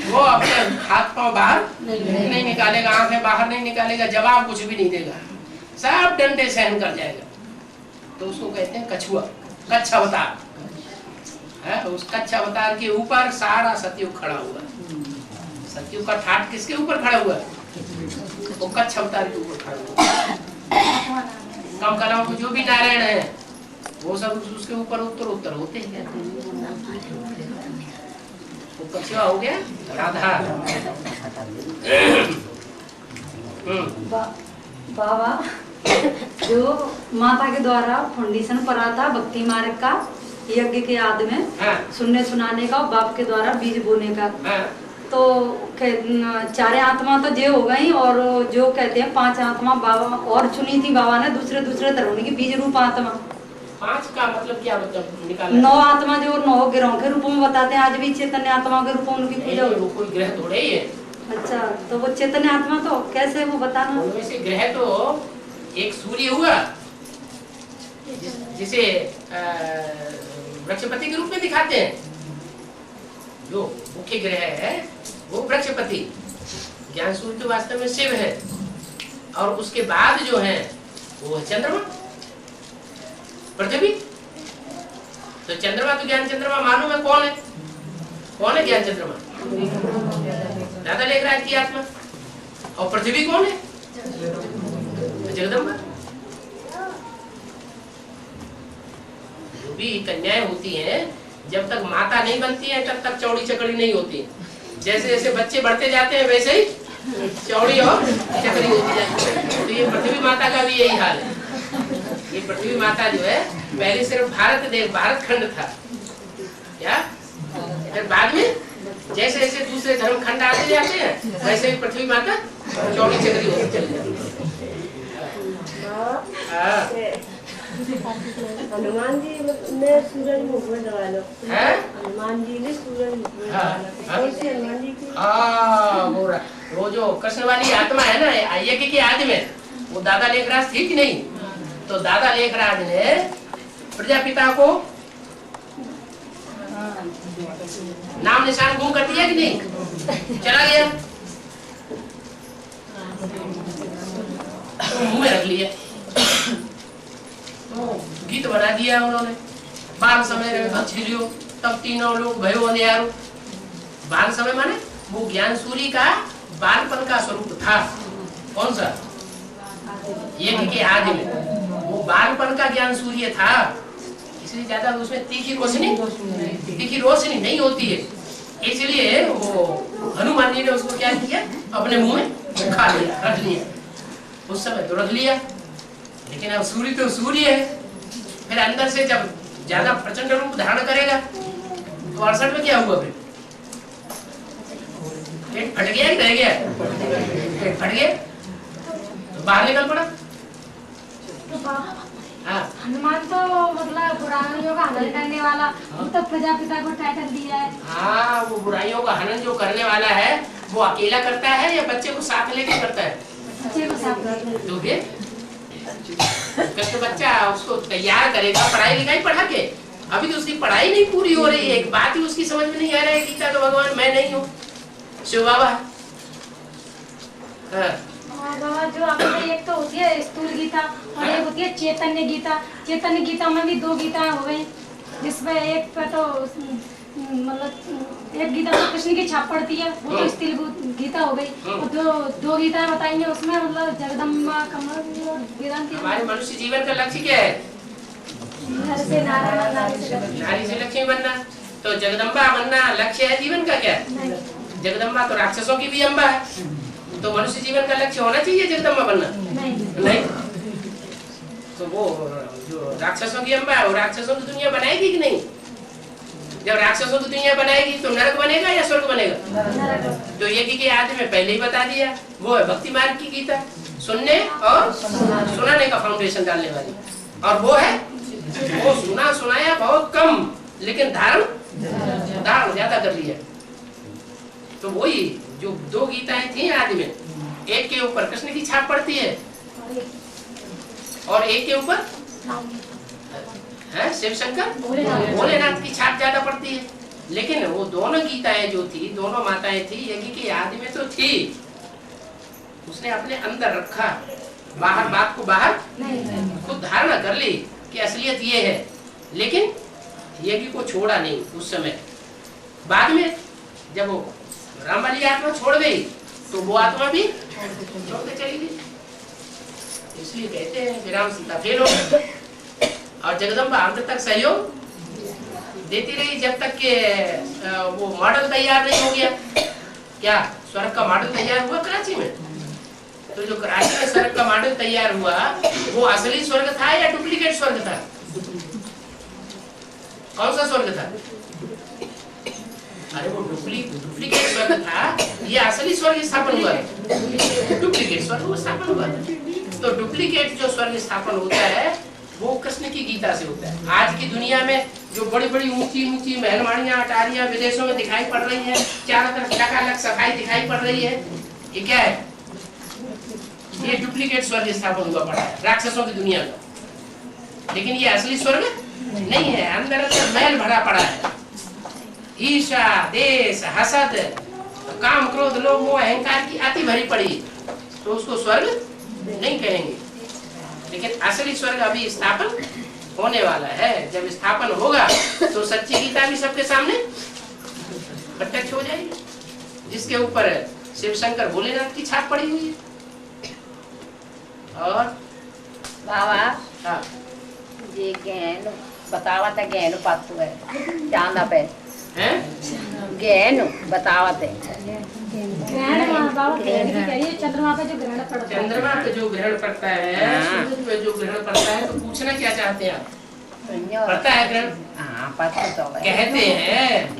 वो अपने हाथ पांव बाहर नहीं निकालेगा, आंखें बाहर नहीं निकालेगा, जवाब कुछ भी नहीं देगा, सब डंडे सहन कर जाएगा। तो उसको कहते हैं कछुआ, कच्छ अवतार है। उस कच्छ अवतार के ऊपर सारा सतयुग खड़ा हुआ। सतयुग का ठाट किसके ऊपर खड़ा हुआ? वो कच्छ अवतार के ऊपर खड़ा हुआ। कम कलाओं को जो भी नारायण है वो सब उसके ऊपर उत्तर होते हैं। वो कछुआ हो गया राधा। बाबा जो माता के द्वारा फाउंडेशन पड़ा था भक्ति मार्ग का, यज्ञ के याद में सुनने सुनाने का, बाप के द्वारा बीज बोने का, तो चारे आत्मा तो जे हो गई, और जो कहते हैं 5 आत्मा बाबा और चुनी थी बाबा ने दूसरे दूसरे धर्म की बीज रूप आत्मा। 5 का मतलब क्या मतलब निकाला? 9 आत्मा जो 9 ग्रहों के रूप में बताते हैं, आज भी चैतन्य आत्मा के रूप में उनकी पूजा होती है। कोई ग्रह थोड़े ही है। अच्छा, तो वो चैतन्य आत्मा तो कैसे वो बताना? उनमें से ग्रह तो एक सूर्य हुआ जिसे वृक्षपति के रूप में दिखाते हैं। जो मुख्य ग्रह है वो वृक्षपति, ज्ञान सूर्य तो वास्तव में शिव है। और उसके बाद जो है वो है चंद्रमा, पृथ्वी। तो चंद्रमा तो ज्ञान चंद्रमा मालूम है कौन है? कौन है ज्ञान चंद्रमा? दादा लेखराज की आत्मा। और पृथ्वी कौन है? जगदम्बा। जो भी कन्याएं होती हैं जब तक माता नहीं बनती है तब तक चौड़ी चकड़ी नहीं होती। जैसे जैसे बच्चे बढ़ते जाते हैं वैसे ही चौड़ी और चकड़ी होती जाती है। तो ये पृथ्वी माता का भी यही हाल है। ये पृथ्वी माता जो है पहले सिर्फ भारत खंड था क्या, फिर बाद में जैसे जैसे दूसरे धर्म खंड आते जाते हैं वैसे ही पृथ्वी माता चौड़ी चकड़ी होती चली जाती है। हनुमान जी ने सूरज मुख में दबा लो। हनुमान जी ने सूरज मुख में दबा लो। कौन सी हनुमान जी की? वो जो कृष्ण वाली आत्मा है ना यज्ञ के आदि में, वो दादा लेखराज थी कि नहीं? तो दादा लेखराज ने प्रजापिता को नाम निशान गुम कर दिया कि नहीं? चला गया तो मुंह में रख लिया, तो गीत बना दिया उन्होंने। बाल समय छिलियो तब तीनों लोग भयो अंधियारो। बाल समय माने वो ज्ञान सूर्य का बालपन का स्वरूप था। कौन सा? यज्ञ के आदि में वो बालपन का ज्ञान सूर्य था, इसलिए ज्यादा उसमें तीखी रोशनी नहीं होती है। इसलिए वो हनुमान जी ने उसको क्या किया? अपने मुंह में खा लिया, रख लिया। उस समय तो रख लिया, लेकिन अब सूर्य तो सूर्य है। फिर अंदर से जब ज्यादा प्रचंड रूप धारण करेगा तो 68 में क्या हुआ? फिर पेट फट गया, रह गया, पेट फट गया तो बाहर निकल पड़ा। हनुमान तो मतलब बुराइयों का हनन करने वाला, तो प्रजापिता को टाइटल दिया है। हाँ, वो बुराइयों का हनन जो करने वाला है वो अकेला करता है या बच्चे को साथ लेके करता है? बच्चे को साथ लेके। तो फिर तो बच्चा उसको तैयार करेगा पढ़ाई लिखाई पढ़ा के। अभी तो उसकी पढ़ाई नहीं पूरी हो रही है, एक बात ही उसकी समझ में नहीं आ रहा है। गीता तो भगवान मैं नहीं हूँ, शिव बाबा। बाबा जो आपने एक तो होती है स्थूल गीता और एक होती है चैतन्य गीता। चैतन्य गीता में भी 2 गीता हो गई, जिसमें एक पे तो मतलब एक गीता तो कृष्ण की छाप पड़ती है, वो तो स्थूल गीता हो गई। और 2 गीता बताएंगे उसमें मतलब जगदम्बा कमल और वेदांत। हमारे मनुष्य जीवन का लक्ष्य क्या है? नारी से लक्ष्मी बनना। तो जगदम्बा बनना लक्ष्य है जीवन का क्या? जगदम्बा तो राक्षसों की भी अम्बा है। तो मनुष्य जीवन का लक्ष्य होना चाहिए जगदम्बा बनना? नहीं। तो वो जो राक्षसों की अम्बा है वो राक्षसों की दुनिया बनाएगी कि नहीं? जब राक्षसों की दुनिया बनाएगी तो नरक बनेगा या स्वर्ग बनेगा? तो यज्ञ के आदि में पहले ही बता दिया, वो है भक्ति मार्ग की गीता, सुनने और सुनाने का फाउंडेशन डालने वाली। और वो है वो सुना सुनाया बहुत कम, लेकिन धारण ज्यादा कर लिया। तो वही जो दो गीताएं थी आदि में, एक के ऊपर कृष्ण की छाप पड़ती है और एक के ऊपर शिव शंकर भोलेनाथ की छाप ज्यादा पड़ती है। लेकिन वो दोनों गीताएं जो थी, दोनों माताएं थी, यज्ञ की आदि में तो थी, उसने अपने अंदर रखा, बाहर बात को बाहर खुद धारणा कर ली कि असलियत ये है, लेकिन यज्ञ को छोड़ा नहीं उस समय। बाद में जब वो राम वाली आत्मा छोड़ गई तो वो आत्मा भी छोड़ते चली गई। इसलिए कहते हैं विराम सीता फेल हो गए और जगदम्बा अंत तक सहयोग देती रही जब तक के वो मॉडल तैयार नहीं हो गया। क्या स्वर्ग का मॉडल तैयार हुआ कराची में? तो जो कराची में स्वर्ग का मॉडल तैयार हुआ वो असली स्वर्ग था या डुप्लीकेट स्वर्ग था? कौन सा स्वर्ग था? अरे वो डुप्लीकेट स्वर्ग था, ये असली स्वर्ग स्थापन हुआ है। डुप्लीकेट स्वर्ग स्थापन हुआ। तो डुप्लीकेट जो स्वर्ग स्थापन होता है वो कृष्ण की गीता से होता है। आज की दुनिया में जो बड़ी बड़ी ऊंची ऊंची महलमाड़ियां अटारियां विदेशों में दिखाई पड़ रही हैं, चारों तरफ लकालक सफाई दिखाई पड़ रही है, ये क्या है? ये डुप्लीकेट स्वर्ग स्थापन हुआ पड़ा है राक्षसों की दुनिया का। लेकिन ये असली स्वर्ग नहीं है, अंदर मैल भरा पड़ा है। ईर्ष्या, देश, हसद, काम, क्रोध, लोभ, मोह, अहंकार की अति भरी पड़ी, तो उसको स्वर्ग नहीं कहेंगे। लेकिन असली स्वर्ग अभी स्थापन होने वाला है। जब स्थापन होगा तो सच्ची गीता भी सबके सामने प्रत्यक्ष हो जाएगी, जिसके ऊपर शिव शंकर भोलेनाथ की छाप पड़ी हुई है। और बाबा हाँ, ये ज्ञान बतावत है, ज्ञान पातु है चांदा पे हैं? ज्ञान बतावत है। चंद्रमा पे जो ग्रहण पड़ता है, चंद्रमा पे जो ग्रहण पड़ता है, सूरज पे जो ग्रहण पड़ता है, तो पूछना क्या चाहते हैं आप? पड़ता है ग्रहण? हाँ पता तो है। कहते हैं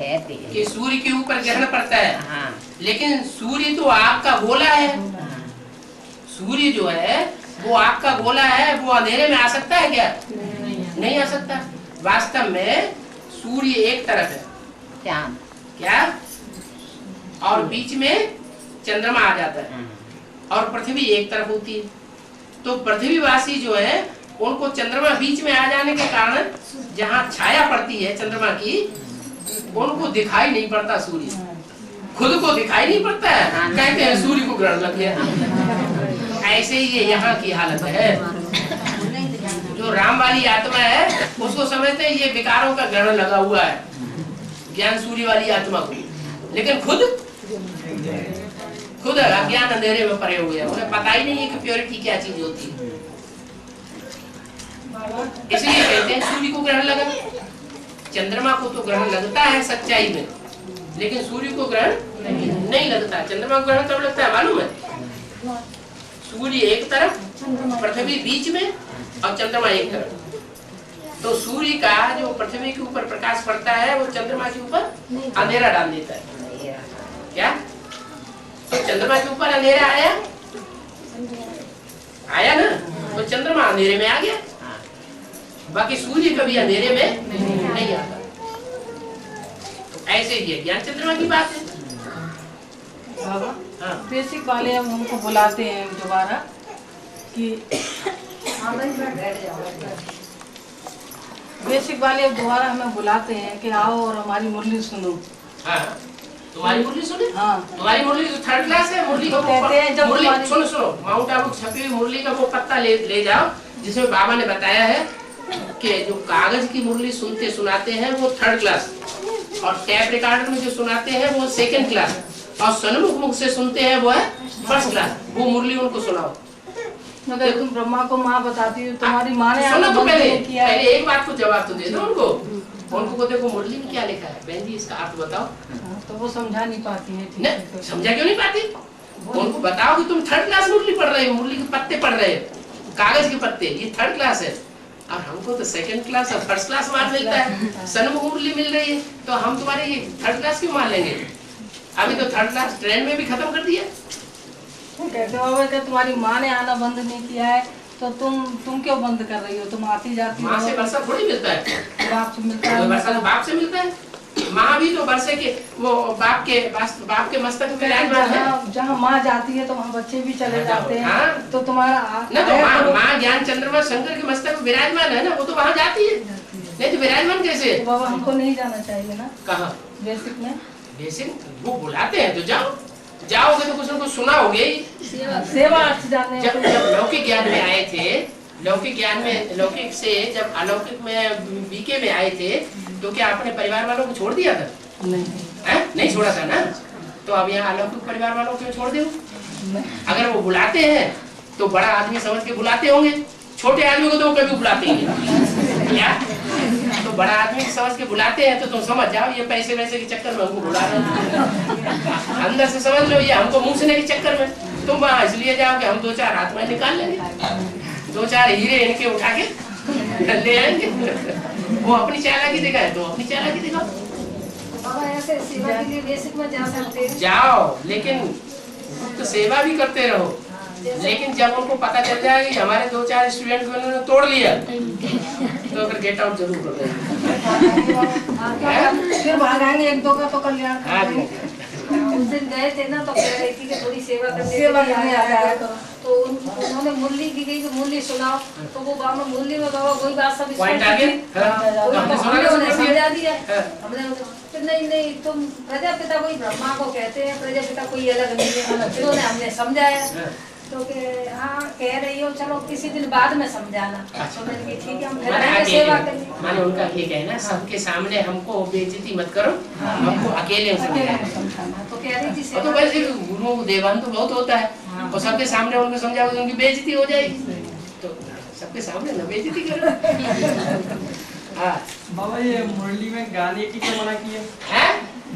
कि सूर्य के ऊपर ग्रहण पड़ता है। हाँ। लेकिन सूर्य तो आग का गोला है। सूर्य जो है वो आग का गोला है, वो अंधेरे में आ सकता है क्या? नहीं आ सकता। वास्तव में सूर्य एक तरफ है, चांद क्या? और बीच में चंद्रमा आ जाता है और पृथ्वी एक तरफ होती है। तो पृथ्वीवासी जो है उनको चंद्रमा बीच में आ जाने के कारण जहाँ छाया पड़ती है चंद्रमा की, उनको दिखाई नहीं पड़ता सूर्य, खुद को दिखाई नहीं पड़ता है। कहते हैं सूर्य को ग्रहण लग गया। ऐसे ही ये यहाँ की हालत है। जो राम वाली आत्मा है उसको समझते हैं ये विकारों का ग्रहण लगा हुआ है, ज्ञान सूर्य वाली आत्मा को। लेकिन खुद अज्ञान अंधेरे में पड़े हुए हैं, उन्हें पता ही नहीं है कि प्योरिटी क्या चीज होती है। इसलिए कहते हैं सूर्य को ग्रहण लगा। चंद्रमा को तो ग्रहण लगता है सच्चाई में, लेकिन सूर्य को ग्रहण नहीं लगता। चंद्रमा को ग्रहण कब लगता है मालूम है? सूर्य एक तरफ, पृथ्वी बीच में और चंद्रमा एक तरफ। तो सूर्य का जो पृथ्वी के ऊपर प्रकाश पड़ता है वो चंद्रमा के ऊपर अंधेरा डाल देता है। क्या? तो चंद्रमा के ऊपर अंधेरा आया ना, तो चंद्रमा अंधेरे में आ गया। बाकी सूर्य कभी अंधेरे में नहीं आता। तो ऐसे ही ज्ञान चंद्रमा की बात है। हाँ। बेसिक वाले हम उनको बुलाते हैं दोबारा कि बेसिक वाले दोबारा हमें बुलाते हैं कि आओ और हमारी मुरली सुनो। हाँ, तुम्हारी मुरली सुने? हाँ। तुम्हारी मुरली तो थर्ड क्लास है। मुरली तो कहते हैं जब मुरली सुनो माउंट आबू छपी हुई मुरली का वो पत्ता ले जाओ, जिसमें बाबा ने बताया है कि जो कागज की मुरली सुनते सुनाते हैं वो थर्ड क्लास, और टैप रिकॉर्डर में जो सुनाते हैं वो सेकंड क्लास, और सन्मुख मुख से सुनते हैं वो है फर्स्ट क्लास। वो मुरली उनको सुनाओ। मगर तुम ब्रह्मा को माँ बताती हो, तुम्हारी माँ ने सुनो तो पहले एक बात को जवाब तो दे दो उनको। को देखो मुरली में क्या लिखा है, बहन जी इसका अर्थ बताओ। तो वो समझा नहीं पाती है। समझा क्यों नहीं पाती? उनको बताओ कि तुम थर्ड क्लास मुरली पढ़ रहे हो, मुरली के पत्ते पढ़ रहे हो। कागज के पत्ते, ये 3rd क्लास है और हमको तो 2nd क्लास और 1st क्लास माल मिलता है, सन्मुख मुरली मिल रही है, तो हम तुम्हारे ये 3rd क्लास क्यों मान लेंगे? अभी तो 3rd क्लास ट्रेन में भी खत्म कर दिया। कहते बाबा कि तुम्हारी माँ ने आना बंद नहीं किया है तो तुम क्यों बंद कर रही हो? तुम आती जाती हो। माँ से वर्षा थोड़ी मिलता है, बाप से मिलता है। वर्षा तो बाप से मिलता है। माँ भी तो वर्षे के वो बाप के मस्तक में विराजमान है। जहाँ माँ जाती है तो वहाँ बच्चे भी चले जाते हैं। हाँ? तो तुम्हारा न तो माँ ज्ञान चंद्रमा शंकर के मस्तक में विराजमान है ना, वो तो वहाँ जाती है, नहीं तो विराजमान कैसे? तो बाबा हमको नहीं जाना चाहिए ना? कहाँ? बेसिक में। बेसिक वो बुलाते हैं तो जाओगे तो कुछ न कुछ सुनाओगे। सेवा अर्थ जानने। जब लौकिक ज्ञान में आए थे, लौकिक से जब अलौकिक में बीके में आए थे, तो क्या आपने परिवार वालों को छोड़ दिया था? नहीं छोड़ा था ना। तो अब यहाँ अलौकिक परिवार वालों को छोड़ दो। अगर वो बुलाते हैं तो बड़ा आदमी समझ के बुलाते होंगे, छोटे आदमी को तो कभी बुलाते ही नहीं क्या? तो बड़ा आदमी समझ के बुलाते हैं तो तुम समझ जाओ ये पैसे वैसे के चक्कर में हमको बुला रहे हैं। अंदर से समझ लो ये हमको मूसने के चक्कर में। तुम वहाँ इसलिए जाओ कि हम 2-4 आत्माएं निकाल लेंगे, 2-4 हीरे इनके उठा के ले आएंगे। वो अपनी चालाकी दिखाए तो अपनी चालाकी दिखाओ। बाबा ऐसे सेवा के लिए बेसिक में जा सकते हैं। जाओ, लेकिन तो सेवा भी करते रहो, लेकिन जब उनको पता चल जाएगा कि हमारे 2-4 स्टूडेंट को उन्होंने तोड़ लिया तो फिर गेट आउट जरूर कर देंगे। फिर भागाएंगे 1-2 का तो कल्याण। उस दिन गए थे ना तो कह रही थी कि थोड़ी सेवा करने आ जाया करो। तो उन्होंने मुरली दी गई, तो मुरली सुनाओ, तो वो बाबा मुरली में बाबा वही बात सब समझा दिया हमने। फिर नहीं तुम प्रजापिता कोई ब्रह्मा को कहते हैं, प्रजापिता कोई अलग नहीं है। फिर हमने समझाया तो हाँ कह रही हो, चलो किसी दिन बाद में समझाना। तो मैंने कहा ठीक है, हम फिर सेवा करेंगे। माने उनका ये कहना सबके सामने हमको बेइज्जती मत करो, हमको अकेले समझाओ। तो कह रही थी तो वैसे गुरुओं को देवान तो बहुत होता है, और सबके सामने उनको समझाओगे उनकी बेइज्जती हो जाएगी, तो सबके सामने ना बेइज्जती करो। हाँ बाबा ये मुरली में गाने की क्यों मना किए?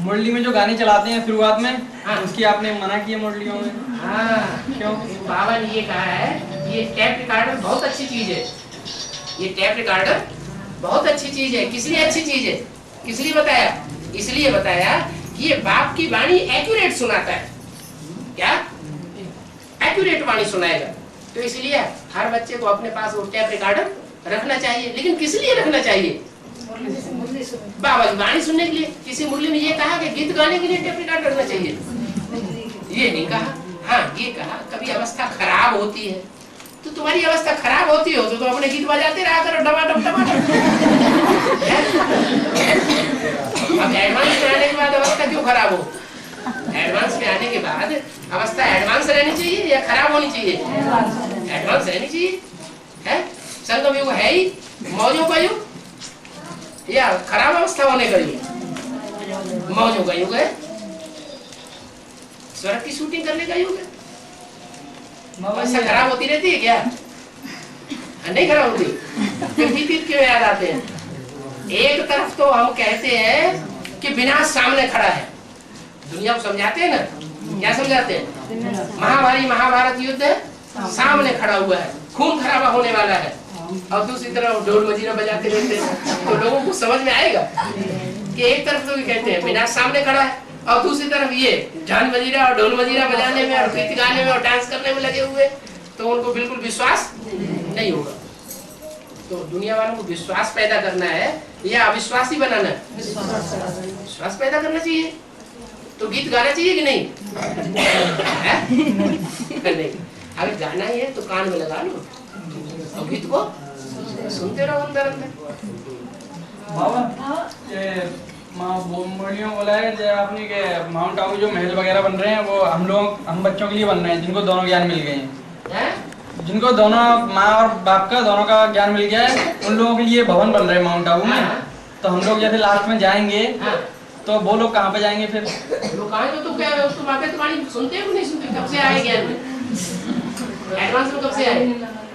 मुरली में जो गाने चलाते हैं शुरुआत में, उसकी आपने मना किया मुरलियों में? हाँ क्यों? बाबा ने ये कहा है ये टेप रिकॉर्डर बहुत अच्छी चीज है, ये टेप रिकॉर्डर बहुत अच्छी चीज है। किस लिए अच्छी चीज है? किस लिए बताया? इसलिए बताया कि ये बाप की वाणी एक्यूरेट सुनाता है। क्या? एक्यूरेट वाणी सुनाएगा। तो इसलिए हर बच्चे को अपने पास वो टेप रिकॉर्डर रखना चाहिए। लेकिन किस लिए रखना चाहिए? बाबा की वाणी सुनने के लिए। किसी मुरली ने ये कहा कि गीत गाने के लिए टेप रिकॉर्डर रखना चाहिए? ये नहीं कहा। हाँ ये कहा कभी अवस्था खराब होती है तो तुम्हारी अवस्था खराब होती हो तो अपने गीत बजाते रहा करो टमाटम टमाटम। अब एडवांस में आने के बाद अवस्था क्यों खराब हो? एडवांस में आने के बाद अवस्था एडवांस रहनी चाहिए या खराब होनी चाहिए? एडवांस रहनी चाहिए। है संगम युग है ही मौजों का युग या खराब अवस्था होने का युग? मौजों का युग है, स्वर्ग की शूटिंग करने का युग है। अवस्था खराब होती रहती है क्या? नहीं खराब होती? फिर बीत क्यों याद आते हैं? एक तरफ तो हम कहते हैं कि विनाश सामने खड़ा है, दुनिया को समझाते हैं ना, क्या समझाते हैं? महाभारत युद्ध सामने खड़ा हुआ है, खून खराबा होने वाला है, और दूसरी तरफ ढोल मजीरा बजाते रहते हैं। तो लोगों को समझ में आएगा कि एक तरफ तो कहते हैं विनाश सामने खड़ा है और दूसरी तरफ ये झाल मजीरा और ढोल मजीरा बजाने में और गीत गाने में और डांस करने में लगे हुए, तो उनको बिल्कुल विश्वास नहीं होगा। तो दुनिया वालों को विश्वास पैदा करना है या अविश्वास ही बनाना है? विश्वास पैदा करना चाहिए। तो गीत गाना चाहिए कि नहीं? नहीं, अगर गाना ही है तो कान में लगा लो और गीत को सुनते रहो अंदर अंदर। बाबा ये मुरलियों बोला है जो आपने के माउंट आबू जो महल वगैरह बन रहे हैं वो हम बच्चों के लिए बन रहे हैं जिनको दोनों ज्ञान मिल गए हैं, जिनको दोनों माँ और बाप का दोनों का ज्ञान मिल गया है, उन लोगों के लिए भवन बन रहे हैं माउंट आबू में। तो हम लोग जैसे लास्ट में जाएंगे तो वो लोग कहाँ पे जाएंगे फिर? लोग कहाँ तो क्या तुम्हारी सुनते हो नहीं सुनते? कब से आए ज्ञान में? एडवांस में कब से आए?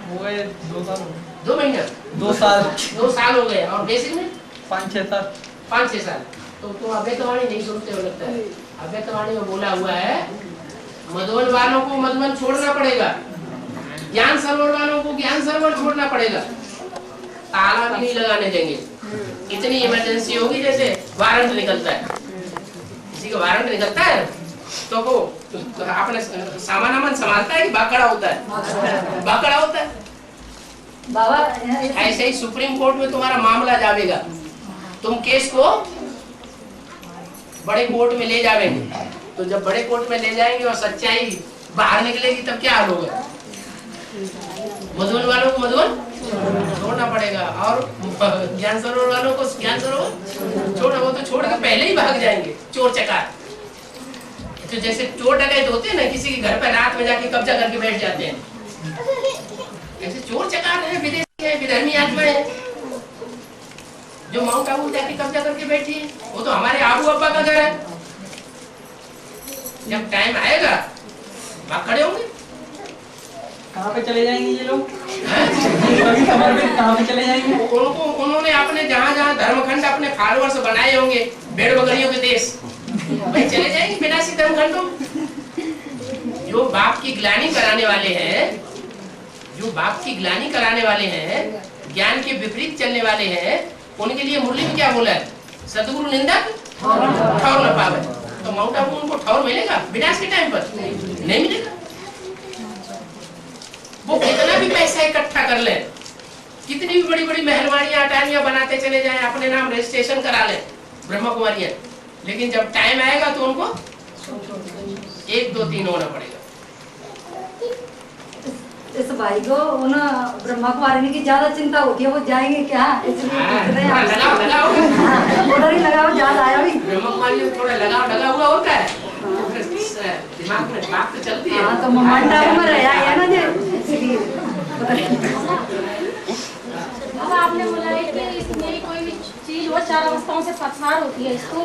हो गए 2 साल। 2 महीना? 2 साल। 2 साल हो गए। और बेसिक में 5-6 साल। 5-6 साल। तो तुम अव्यक्तवाणी नहीं सुनते हो लगता है। अव्यक्तवाणी में बोला हुआ है मधुबन वालों को मधुबन छोड़ना पड़ेगा, ज्ञान सरोवर वालों को ज्ञान सरोवर छोड़ना पड़ेगा, ताला भी नहीं लगाने देंगे। इतनी इमरजेंसी होगी जैसे वारंट निकलता है, किसी का वारंट निकलता है तो वो अपने सामान अमन संभालता है कि बाकड़ा होता है, बाकड़ा होता है बाबा। ऐसे ही सुप्रीम कोर्ट में तुम्हारा मामला जावेगा, तुम केस को बड़े कोर्ट में ले जावेंगे, तो जब बड़े कोर्ट में ले जाएंगे और सच्चाई बाहर निकलेगी तब क्या हाल होगा? मधुबन वालों को मधुबन छोड़ना पड़ेगा और ज्ञान सरोवर वालों को ज्ञान सरोवर छोड़ना, वो तो छोड़ के पहले ही भाग जाएंगे चोर चकार। तो जैसे चोर डकैत होते हैं ना, किसी के घर पर रात में जाके कब्जा करके बैठ जाते हैं, ऐसे चोर चकार है, विदेशी है, विधर्मी आत्मा है जो माउंट आबू जाके कब्जा करके बैठी है। वो तो हमारे आबू अब्बा का घर है, जब टाइम आएगा भाग खड़े होंगे। कहाँ पे चले जाएंगे ये लोग? कहाँ पे चले जाएंगे? उनको उन्होंने अपने जहाँ जहाँ धर्मखंड अपने फॉलोअर्स बनाए होंगे, भेड़ बकरियों के देश, भाई चले जाएंगे विनाशी धर्मखंडों। जो बाप की ग्लानि कराने वाले हैं, जो बाप की ग्लानि कराने वाले हैं, ज्ञान के विपरीत चलने वाले हैं, उनके लिए मुरली में क्या बोला है? सदगुरु निंदक ठौर न पावे। तो माउंट आबू उनको ठौर मिलेगा विनाश के टाइम पर? नहीं मिलेगा। वो कितना भी पैसा इकट्ठा कर ले, कितनी भी बड़ी बड़ी मेहरबानियां अटारियां बनाते चले जाएं, अपने नाम रजिस्ट्रेशन करा ले ब्रह्मा कुमारियां, लेकिन जब टाइम आएगा तो उनको 1 2 3 होना पड़ेगा। इस भाई को उन ब्रह्मा कुमारी की ज्यादा चिंता होती है, वो जाएंगे क्या? लगाओ लगाओ उधर ही लगाओ, ज्यादा आया भी ब्रह्मा कुमारी थोड़ा लगाव लगा हुआ होता है, दिमाग में बात तो चलती है। तो मंडा में रहा है ना जी। अब आपने बोला है कि इसमें कोई भी चीज वो 4 अवस्थाओं से पसार होती है, इसको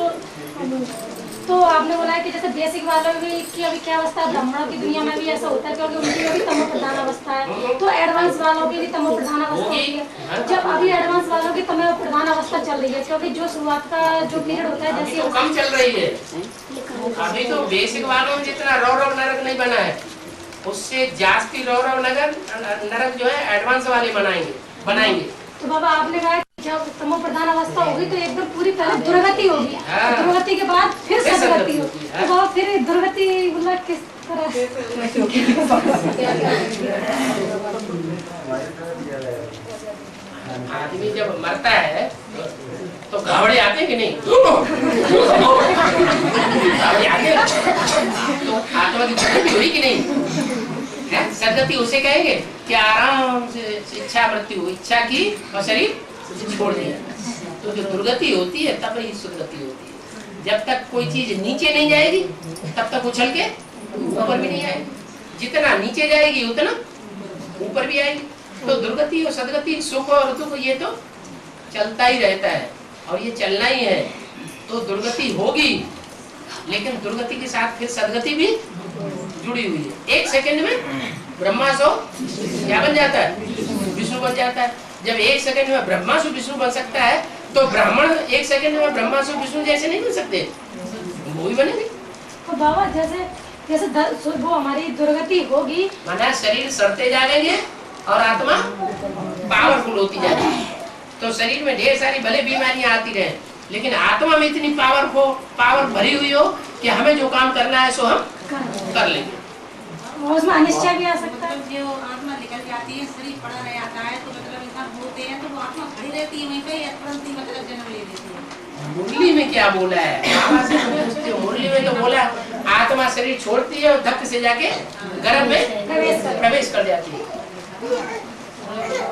तो आपने बोला है कि जैसे बेसिक वालों की अभी क्या अवस्था है, ब्राह्मणों की दुनिया में भी ऐसा होता है क्योंकि उनकी भी तमो प्रधान अवस्था है, तो एडवांस वालों की भी तमो प्रधान अवस्था होती है। जब अभी एडवांस वालों की तमो प्रधान अवस्था चल रही है, क्योंकि जो शुरुआत का जो पीरियड होता है जैसे तो कम चल रही है, अभी तो बेसिक वालों में जितना रौरव नरक नहीं बना है, उससे जास्ती रौरव नरक जो है एडवांस वाले बनाएंगे। तो बाबा आपने कहा जब तमो प्रधान अवस्था होगी तो एकदम पूरी पहले दुर्गति होगी, दुर्गति के बाद फिर सदगति होगी, तो बाबा फिर दुर्गति मतलब किस तरह? आदमी जब मरता है तो घावड़े आते कि नहीं? घावड़े आते तो आत्मा की दुर्गति हुई कि नहीं? सदगति उसे कहेंगे कि आराम से इच्छा मृत्यु, इच्छा की और शरीर छोड़ दिया। तो जो दुर्गति होती है तब ही सुदगति होती है। जब तक कोई चीज नीचे नहीं जाएगी तब तक उछल के ऊपर भी नहीं आएगी, जितना नीचे जाएगी उतना ऊपर भी आएगी। तो दुर्गति और सदगति, सुख और दुख, ये तो चलता ही रहता है और ये चलना ही है। तो दुर्गति होगी, लेकिन दुर्गति के साथ फिर सदगति भी जुड़ी हुई है। 1 सेकंड में ब्रह्मा सो क्या बन जाता है? विष्णु बन जाता है। जब 1 सेकंड में ब्रह्मा से विष्णु बन सकता है तो ब्राह्मण 1 सेकंड में ब्रह्मा से विष्णु जैसे नहीं बन सकते, वो भी बनेंगे। तो बाबा जैसे वो हमारी दुर्गति होगी, माना शरीर सड़ते जाएंगे और आत्मा पावरफुल होती जाएगी। तो शरीर में ढेर सारी भले बीमारियां आती रहे, लेकिन आत्मा में इतनी पावर भरी हुई हो कि हमें जो काम करना है सो हम कर लेंगे। उसमें अनिश्चय भी आ सकता है। जो आत्मा निकल जाती है, शरीर पड़ा रह जाता है, तो मतलब इंसान होते हैं तो वो आत्मा खड़ी रहती है वहीं पे, या तुरंत ही मतलब जन्म ले लेती है। मुरली में क्या बोला है? मुरली में तो बोला आत्मा शरीर छोड़ती है और धक्के से जाके गर्भ में प्रवेश कर जाती है।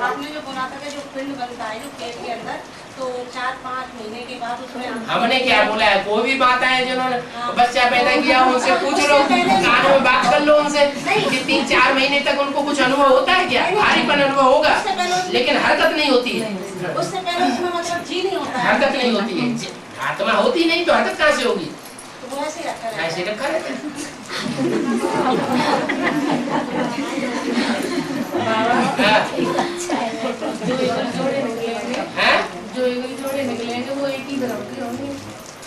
आपने जो बोला था कि जो पिंड बनता है जो पेट के अंदर, तो 4-5 महीने के बाद उसमें हमने क्या बोला है? कोई भी माता है जिन्होंने बच्चा पैदा किया उनसे पूछ लो, कानों में बात कर लो उनसे कि 3-4 महीने तक उनको कुछ अनुभव होता है क्या? भारीपन अनुभव होगा, लेकिन हरकत नहीं होती है। उससे पहले उसमें मतलब जी नहीं होता है, हरकत नहीं होती है। आत्मा होती नहीं तो हरकत कहाँ से होगी? तो वो ऐसे ही रखा रहता है। ऐसे रखा रहता है। जो जोड़े निकलेंगे वो एक ही धर्म के होंगे।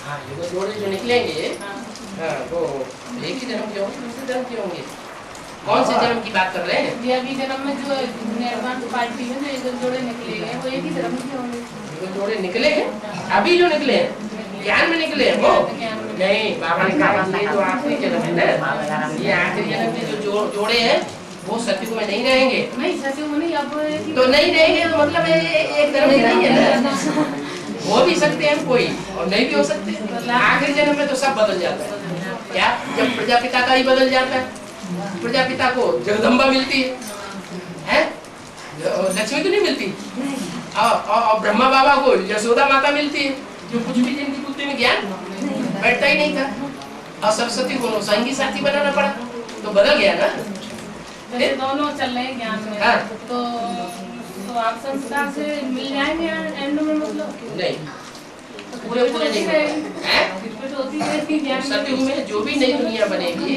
हाँ, जोड़े जो निकलेंगे वो एक ही धर्म के होंगे, दूसरे धर्म के होंगे। कौन से जन्म की बात कर रहे हैं? ये अभी जन्म में जो एडवांस पार्टी में जो एक जोड़े निकले हैं वो एक ही धर्म के होंगे। जो जोड़े निकले हैं अभी जो निकले हैं ज्ञान में निकले हैं वो नहीं। बाबा ने कहा ये जो आखिरी जन्म है ना, ये आखिरी जन्म के जो जोड़े हैं वो सतयुग में नहीं रहेंगे। नहीं सतयुग में नहीं, अब तो नहीं रहेंगे तो मतलब एक धर्म के नहीं है ना, हो भी सकते हैं कोई और नहीं भी हो सकते। आखिरी जन्म में तो सब बदल जाता है। क्या जब प्रजापिता का ही बदल जाता है, प्रजापिता को जगदम्बा मिलती है लक्ष्मी तो नहीं मिलती, और ब्रह्मा बाबा को यशोदा माता मिलती है, जो कुछ भी जिनकी बुद्धि में ज्ञान बैठता ही नहीं था। और सरस्वती को संगी साथी बनाना पड़ा तो बदल गया ना। जैसे दोनों चल रहे हैं ज्ञान में। हाँ। तो आप संस्कार से मिल जाएंगे एंड में, मतलब नहीं पूरे नहीं हैं। सतयुग में जो भी नई दुनिया बनेगी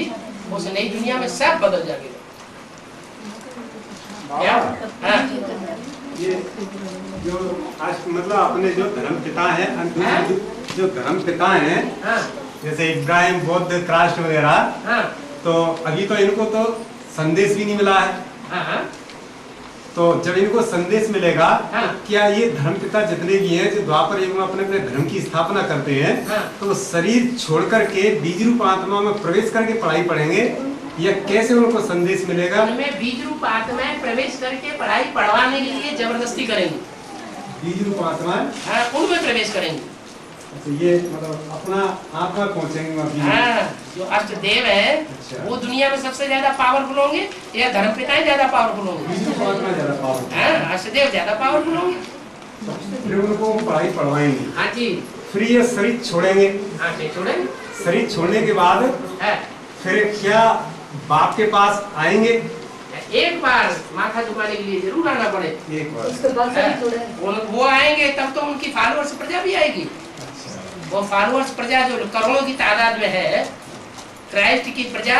उस नई दुनिया में सब बदल जाएगा। क्या? हाँ। ये जो आज मतलब अपने जो धर्म पिता है, जो धर्म पिता हैं, जैसे इब्राहिम, बुद्ध, क्राइस्ट वगैरह, तो अभी तो इनको तो संदेश भी नहीं मिला है। तो जब इनको संदेश मिलेगा, क्या ये धर्म पिता जितने भी हैं जो द्वापर युग में अपने अपने धर्म की स्थापना करते हैं, तो वो शरीर छोड़ करके बीज रूप आत्मा में प्रवेश करके पढ़ाई पढ़ेंगे या कैसे उनको संदेश मिलेगा? उनमें बीज रूप आत्मा में प्रवेश करके पढ़ाई पढ़वाने के लिए जबरदस्ती करेंगे। बीज रूप आत्मा उनमें प्रवेश करेंगे। ये मतलब अपना आत्मा पहुंचेंगे। हाँ, जो अष्ट देव है वो दुनिया में सबसे ज्यादा पावरफुल होंगे या धर्म पिताएं ज्यादा पावरफुल होंगे? हाँ, अष्ट देव ज्यादा पावरफुल होंगे। फिर उनको पढ़ाई पढ़वाएंगे। हाँ जी। फिर ये शरीर छोड़ेंगे। हाँ जी, छोड़ेंगे। शरीर छोड़ने के बाद फिर क्या बाप के पास आएंगे? एक बार माथा झुकाने के लिए जरूर आना पड़े। एक बार वो आएंगे तब तो उनकी फॉलोअर्स प्रजा भी आएगी। वो फॉलोअर्स प्रजा जो करोड़ों की तादाद में है, क्राइस्ट की प्रजा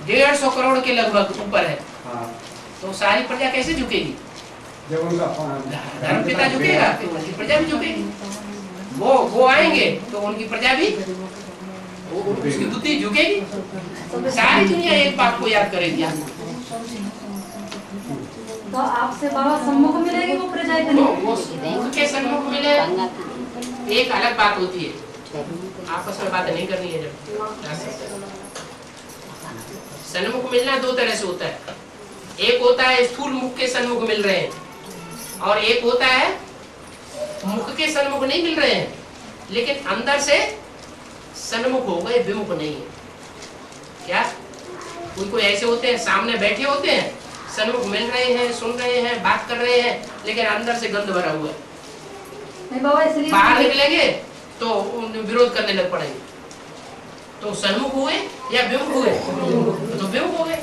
150 करोड़ के लगभग ऊपर है। तो सारी प्रजा कैसे झुकेगी? जब उनका धर्म पिता झुकेगा तो उनकी प्रजा भी झुकेगी। वो आएंगे तो उनकी प्रजा भी, उसकी बुद्धि झुकेगी। सारी दुनिया एक बात को याद करेगी। तो आपसे बाबा सम्मुख मिलेगी वो प्रजा? वो मुख के सम्मुख मिले एक अलग बात होती है, आपस में बात नहीं करनी है। जब सन्मुख मिलना दो तरह से होता है। एक होता है स्थूल मुख के सन्मुख मिल रहे हैं और एक होता है मुख के सन्मुख नहीं मिल रहे हैं लेकिन अंदर से सन्मुख हो गए, विमुख नहीं है। क्या कोई ऐसे होते हैं सामने बैठे होते हैं, सन्मुख मिल रहे हैं, सुन रहे हैं, बात कर रहे हैं लेकिन अंदर से गंध भरा हुआ है। बाहर निकलेंगे तो विरोध करने लग पड़ेंगे। तो सन्मुख हुए या विमुख हुए? तो विमुख हो गए।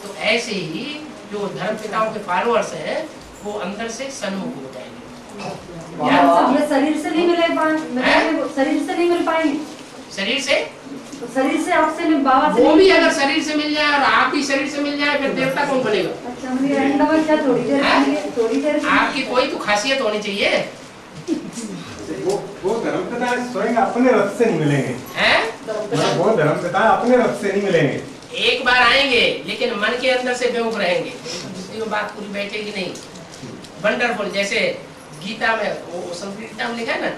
तो ऐसे ही जो धर्म पिताओं के फॉलोअर्स हैं वो अंदर से सन्मुख हो जाएंगे। शरीर से नहीं मिले पाएंगे, शरीर से नहीं मिल पाएंगे। शरीर से? शरीर से आपसे बाबा से वो भी अगर शरीर से मिल जाए और आप भी शरीर से मिल जाए फिर देवता कौन बनेगा? थोड़ी देर आपकी कोई तो खासियत होनी चाहिए। वो धर्म पिता स्वयं अपने रथ से नहीं मिलेंगे। वो धर्म पिता अपने रथ से नहीं मिलेंगे। एक बार आएंगे लेकिन मन के अंदर से बेवकूफ रहेंगे, वो बात पूरी बैठेगी नहीं। वंडरफुल, जैसे गीता में वो संस्कृत गीता में लिखा है ना,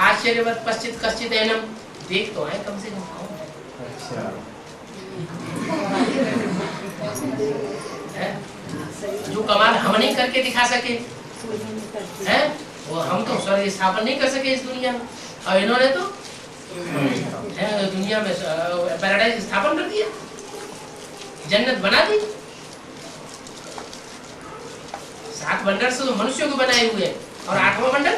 आश्चर्यवत पश्चित कश्चित एनम, देख तो आए कम से कम। अच्छा। जो कमाल हम नहीं करके दिखा सके हैं, वो हम तो स्वर्ग स्थापन नहीं कर सके इस दुनिया में, और इन्होंने तो दुनिया में पैराडाइज स्थापन कर दिया, जन्नत बना दी। 7 बंडल से तो मनुष्यों को बनाए हुए और 8वां बंडल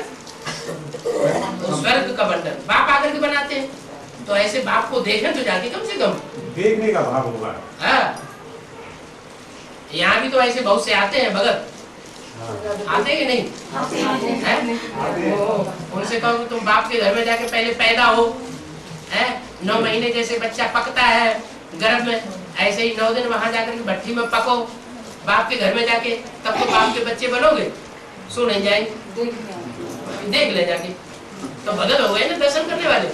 तो स्वर्ग का बंडल बाप आकर के बनाते हैं। तो ऐसे बाप को देखें तो जाके कम से कम देखने का भाव होगा। यहाँ भी तो ऐसे बहुत से आते हैं भगत, आते हैं कि नहीं? उनसे कहो तुम बाप के घर में जाके पहले पैदा हो, 9 महीने जैसे बच्चा पकता है गर्भ में, ऐसे ही 9 दिन वहां जाकर के भट्टी में पको बाप के घर में जाके, तब तो बाप के बच्चे बनोगे। सो नहीं जाएंगे, देख ले जाके तो भगत हो गए ना, दर्शन करने वाले।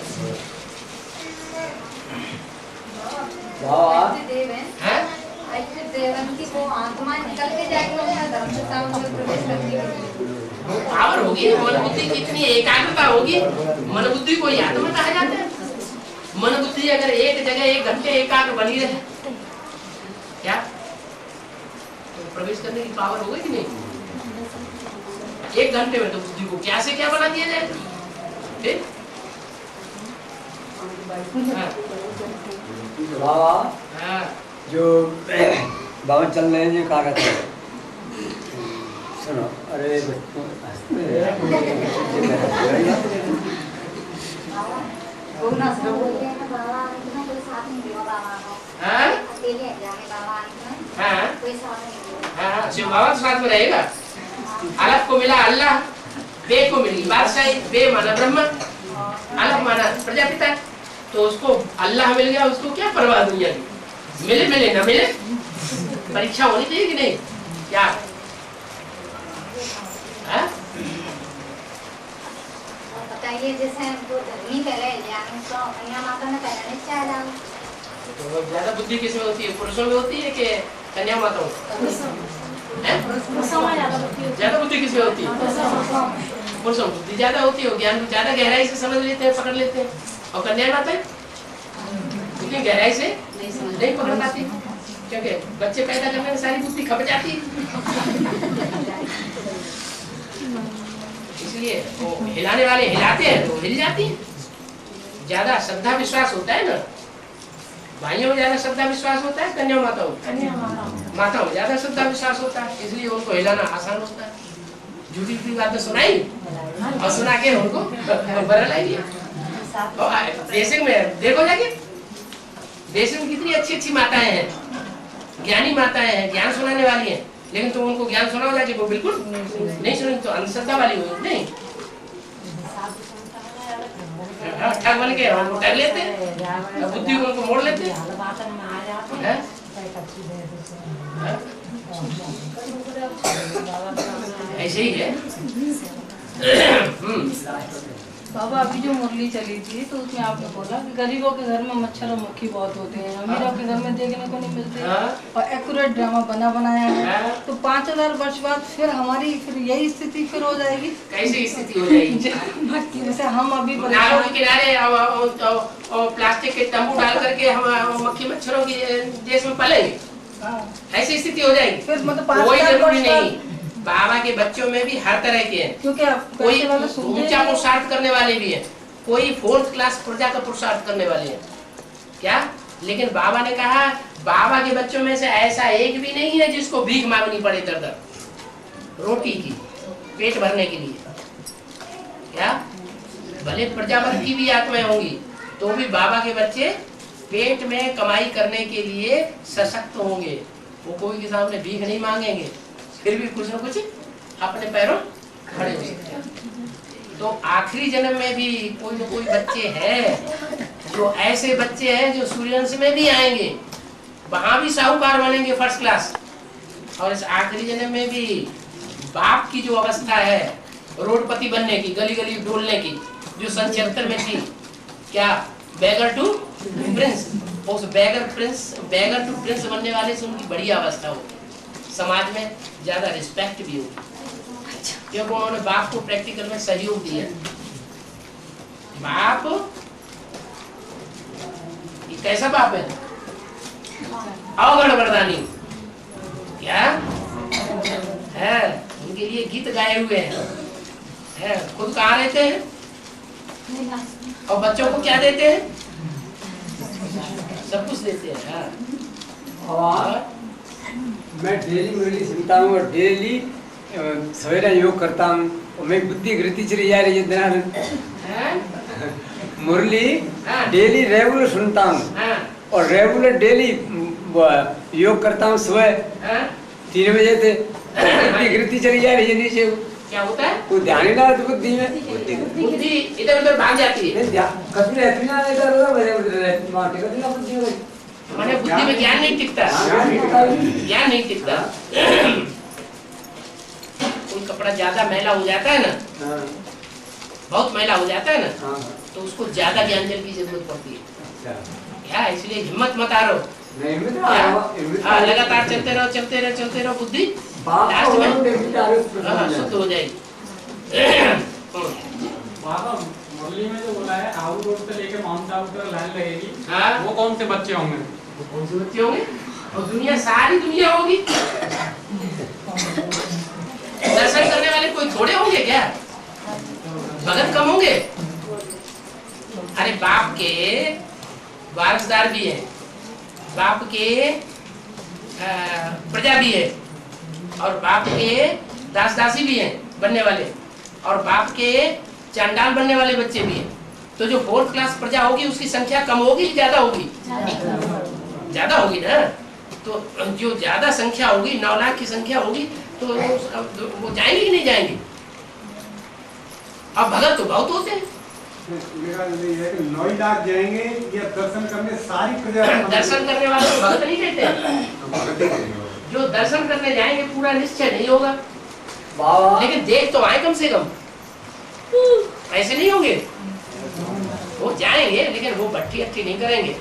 देवंती को आत्मा निकल के जाएगी ना धर्मशाला में प्रवेश करने के लिए। पावर होगी, मन बुद्धि कितनी एकाग्रता होगी, मन बुद्धि को याद में कहा जाता है। मन बुद्धि अगर एक जगह 1 घंटे एकाग्र बनी रहे क्या तो प्रवेश करने की पावर होगी कि नहीं? 1 घंटे में तो बुद्धि को क्या से क्या बना दिया जाए। बाबा जो बाबा चल रहे हैं क्या कहते हैं सुनो अरे शिव बाबा साथ में रहेगा। अलग को मिला अल्लाह, बे को मिली बादशाही, बे माना ब्रह्मा, अलग माना प्रजापिता, तो उसको अल्लाह मिल गया, उसको क्या परवाह दुनिया की, मिले मिले न मिले। परीक्षा होनी चाहिए कि नहीं क्या? बताइए जैसे हमको धर्मी करे यानी तो कन्या माता ने कहना चाहिए तो ज्यादा बुद्धि किसमें होती है, पुरुषों में होती है कि कन्या माता में? ज्यादा बुद्धि किसमें होती है? पुरुषों में बुद्धि ज्यादा होती है, ज्ञान ज्यादा गहराई से समझ लेते हैं, पकड़ लेते हैं। और कन्या माता उतनी गहराई से नहीं पकड़ पाती, क्योंकि बच्चे पैदा करने में सारी बुद्धि खप जाती है। इसलिए वो हिलाने वाले हिलाते हैं तो हिल जाती है। ज्यादा श्रद्धा विश्वास होता है ना, भाइयों में ज्यादा श्रद्धा विश्वास होता है, कन्या माताओं माताओं में ज्यादा श्रद्धा विश्वास होता है, इसलिए उनको हिलाना आसान होता है। झूठी झूठी बातें सुनाई और सुना के उनको बरल आएगी। बेसिक में देखो जाके, बेसिक में कितनी अच्छी अच्छी माताएं हैं, ज्ञानी माताएं हैं, ज्ञान सुनाने वाली हैं, लेकिन तुम उनको ज्ञान सुनाओ जाके वो बिल्कुल नहीं सुनेंगे, तो अंधश्रद्धा वाली हो नहीं। ठग बन के उनको ठग लेते हैं, बुद्धि को उनको मोड़ लेते हैं। ऐसे ही है। बाबा अभी जो मुरली चली थी तो उसमें आपने बोला कि गरीबों के घर में मच्छर और मक्खी बहुत होते हैं, अमीरों के घर में देखने को नहीं मिलते, और एक्यूरेट ड्रामा बनाया है। तो 5000 वर्ष बाद फिर हमारी फिर यही स्थिति फिर हो जाएगी। कैसी स्थिति हो जाएगी? जैसे हम अभी नालों के किनारे और प्लास्टिक के तंबू डाल करके हम मक्खी मच्छरों की देश में पलेंगे, ऐसी स्थिति हो जाएगी। फिर मतलब कोई जरूरी नहीं, बाबा के बच्चों में भी हर तरह के हैं, कोई ऊंचा पुरुषार्थ करने वाले भी हैं, कोई 4th क्लास प्रजा का पुरुषार्थ करने वाले हैं क्या। लेकिन बाबा ने कहा बाबा के बच्चों में से ऐसा एक भी नहीं है जिसको भीख मांगनी पड़े दर रोटी की, पेट भरने के लिए क्या। भले प्रजापति की भी आत्माएं होंगी तो भी बाबा के बच्चे पेट में कमाई करने के लिए सशक्त होंगे, वो कोई के सामने भीख नहीं मांगेंगे, फिर भी कुछ न कुछ अपने पैरों खड़े हो सकते हैं। तो आखिरी जन्म में भी कोई न कोई बच्चे हैं जो ऐसे बच्चे हैं जो सूर्यवंश में भी आएंगे, वहां भी साहूकार बनेंगे 1st क्लास। और इस आखिरी जन्म में भी बाप की जो अवस्था है रोडपति बनने की, गली गली डोलने की, जो सन 76 में थी क्या, बैगर टू प्रिंस, उस बैगर टू प्रिंस बनने वाले से उनकी बढ़िया अवस्था होगी, समाज में ज्यादा रिस्पेक्ट भी होगी, क्योंकि उन्होंने बाप को प्रैक्टिकल में सहयोग दिया। बाप ये कैसा बाप है, अवगढ़ वरदानी क्या है, उनके लिए गीत गाए हुए हैं, खुद कहाँ रहते हैं और बच्चों को क्या देते हैं, सब कुछ देते हैं। मैं डेली मुरली सुनता हूँ और डेली सवेरा योग करता हूँ और मेरी बुद्धि वृत्ति चली जा रही है। मुरली डेली रेगुलर सुनता हूँ और रेगुलर डेली योग करता हूँ सुबह 3 बजे से, बुद्धि वृत्ति चली जा रही है नीचे। क्या होता है? कोई ध्यान ही ना बुद्धि में, बुद्धि इधर उधर भाग जाती है, कभी रहती ना इधर उधर बुद्धि मैंने बुद्धि में ज्ञान नहीं टिकता, ज्ञान नहीं टिकता। कोई कपड़ा ज्यादा मैला हो जाता है ना, बहुत मैला हो जाता है ना, तो उसको ज्यादा ज्ञान जल की जरूरत पड़ती है क्या। इसलिए हिम्मत मत हारो, लगातार चलते रहो बुद्धि लास्ट में शुद्ध हो जाएगी। मुरली में जो बोला है आउट रोड से लेके माउंट आबू तक लाइन लगेगी, वो कौन से बच्चे होंगे? वो कौन से बच्चे होंगे? और दुनिया, सारी दुनिया होगी। दर्शन करने वाले कोई थोड़े होंगे क्या? भगत कम होंगे? अरे बाप के वारसदार भी है, बाप के प्रजा भी है, और बाप के दास दासी भी हैं बनने वाले, और बाप के चांडाल बनने वाले बच्चे भी हैं। तो जो 4th क्लास प्रजा होगी उसकी संख्या कम होगी, ज्यादा होगी? ज्यादा होगी ना। तो जो ज्यादा संख्या होगी, 9 लाख की संख्या होगी, तो वो जाएंगे कि नहीं जाएंगे? अब भगत तो बहुत होते हैं। मेरा ये है कि 9 लाख जाएंगे या दर्शन करने सारी प्रजा? दर्शन करने वाले को भगत नहीं कहते। जो दर्शन करने जाएंगे पूरा निश्चय नहीं होगा, लेकिन देख तो आए कम से कम। ऐसे नहीं होंगे, वो जाएंगे लेकिन वो भट्टी अट्टी नहीं करेंगे।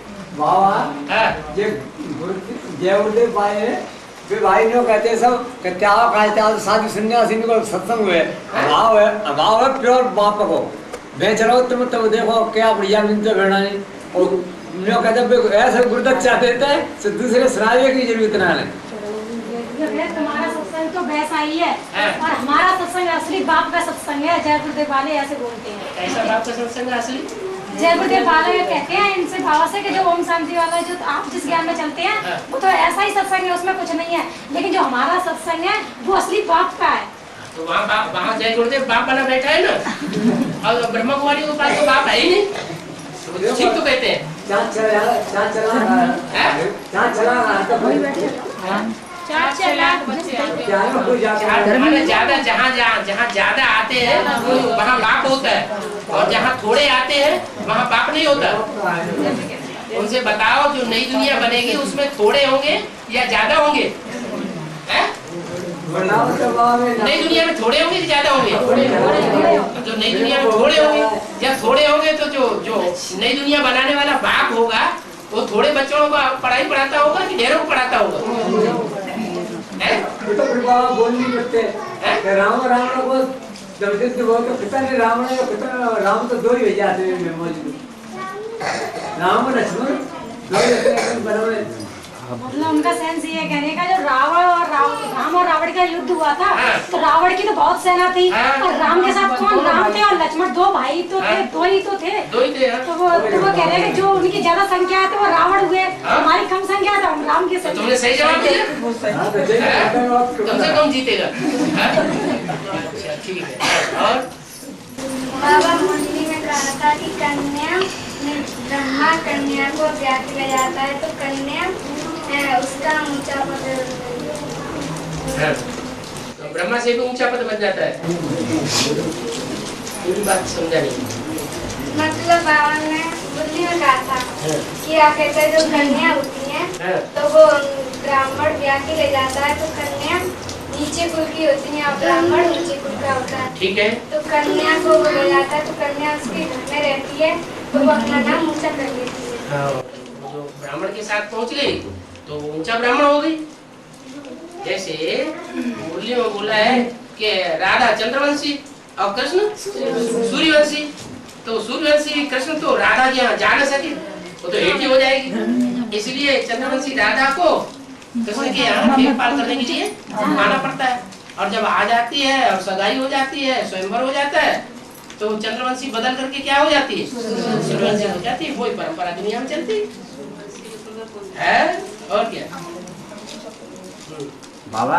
वे भाई ने कहते सब त्याग साधु सन्यासी को सत्संग हुए, भाव है प्योर बाप को बेच रहा हो तुम, तो देखो क्या बढ़िया मिलते भेड़ा नहीं। और कहते ऐसे गुरुदक्षा देते हैं तो दूसरे सुनाने की जरूरत ना है। तुम्हारा सत्संग तो वैसा ही है, और हमारा सत्संग असली बाप का सत्संग है। जय गुरुदेव वाले ऐसे बोलते हैं। ऐसा बाप का सत्संग है असली? जय गुरुदेव वाले कहते हैं इनसे भाव से कि जो ओम शांति वाला जो आप जिस ज्ञान में चलते हैं वो तो ऐसा ही सत्संग है, उसमें कुछ नहीं है। लेकिन जो हमारा सत्संग है वो असली बाप का है। तो वहाँ जय गुरुदेव बाप बना बैठा है ना, और ब्रह्मा कुमारी के पास तो बाप है ही नहीं, ठीक तो कहते हैं। ज्यादा जहाँ ज्यादा आते हैं वहाँ बाप होता है, और जहाँ थोड़े आते हैं वहाँ बाप नहीं होता। उनसे बताओ जो नई दुनिया बनेगी उसमें थोड़े होंगे या ज्यादा होंगे? नई दुनिया में थोड़े होंगे कि ज्यादा होंगे? जो नई दुनिया में थोड़े होंगे, या थोड़े होंगे तो जो नई दुनिया बनाने वाला बाप होगा वो थोड़े बच्चों को पढ़ाई पढ़ाता होगा कि ढेरों को पढ़ाता होगा? बोल नहीं सकते राम को जबरदस्ती बोल तो पिता ने राम तो 2 ही भेजा आते हैं मौजूद, राम और लक्ष्मण 2 बराबर। मतलब उनका सेंस ये कहने का जो राम और रावण का युद्ध हुआ था, तो रावण की तो बहुत सेना थी, और राम के साथ कौन? राम थे और लक्ष्मण, 2 भाई तो थे, 2 ही तो थे। तो वो कह रहे हैं कि जो उनकी ज्यादा संख्या है तो वो रावण हुए, हमारी कम संख्या था हम राम के साथ। तुमने सही जवाब दिया, कम से कम जीतेगा। अच्छा ठीक है। और बाबा मुरली में कहा था कि कन्या ब्रह्मा कन्या को ब्याह किया जाता है तो कन्या उसका ऊंचा पद, तो ब्रह्मा से भी ऊंचा पद बन जाता है। पूरी बात समझा नहीं। मतलब बाबा ने मुरली में कहा था कि आप कहते हैं जो कन्या होती है तो वो ब्राह्मण ब्याह के ले जाता है, तो कन्या नीचे कुल की होती है और ब्राह्मण नीचे कुल का होता है। ठीक है। तो कन्या को वो ले जाता है तो कन्या उसके घर में रहती है, तो वो अपना नाम ऊंचा कर लेती है। जो ब्राह्मण के साथ पहुंच गई तो ऊंचा ब्राह्मण हो गई। जैसे मुरली में बोला है कि राधा चंद्रवंशी और कृष्ण सूर्यवंशी, तो सूर्यवंशी कृष्ण तो राधा के यहाँ जा न सके, वो तो हेठी हो जाएगी, इसलिए चंद्रवंशी राधा को कृष्ण के यहाँ देखभाल करने के लिए आना पड़ता है। और जब आ जाती है और सगाई हो जाती है, स्वयंवर हो जाता है, तो चंद्रवंशी बदल करके क्या हो जाती है? सूर्यवंशी हो जाती है। वही परंपरा दुनिया में चलती है। और क्या बाबा,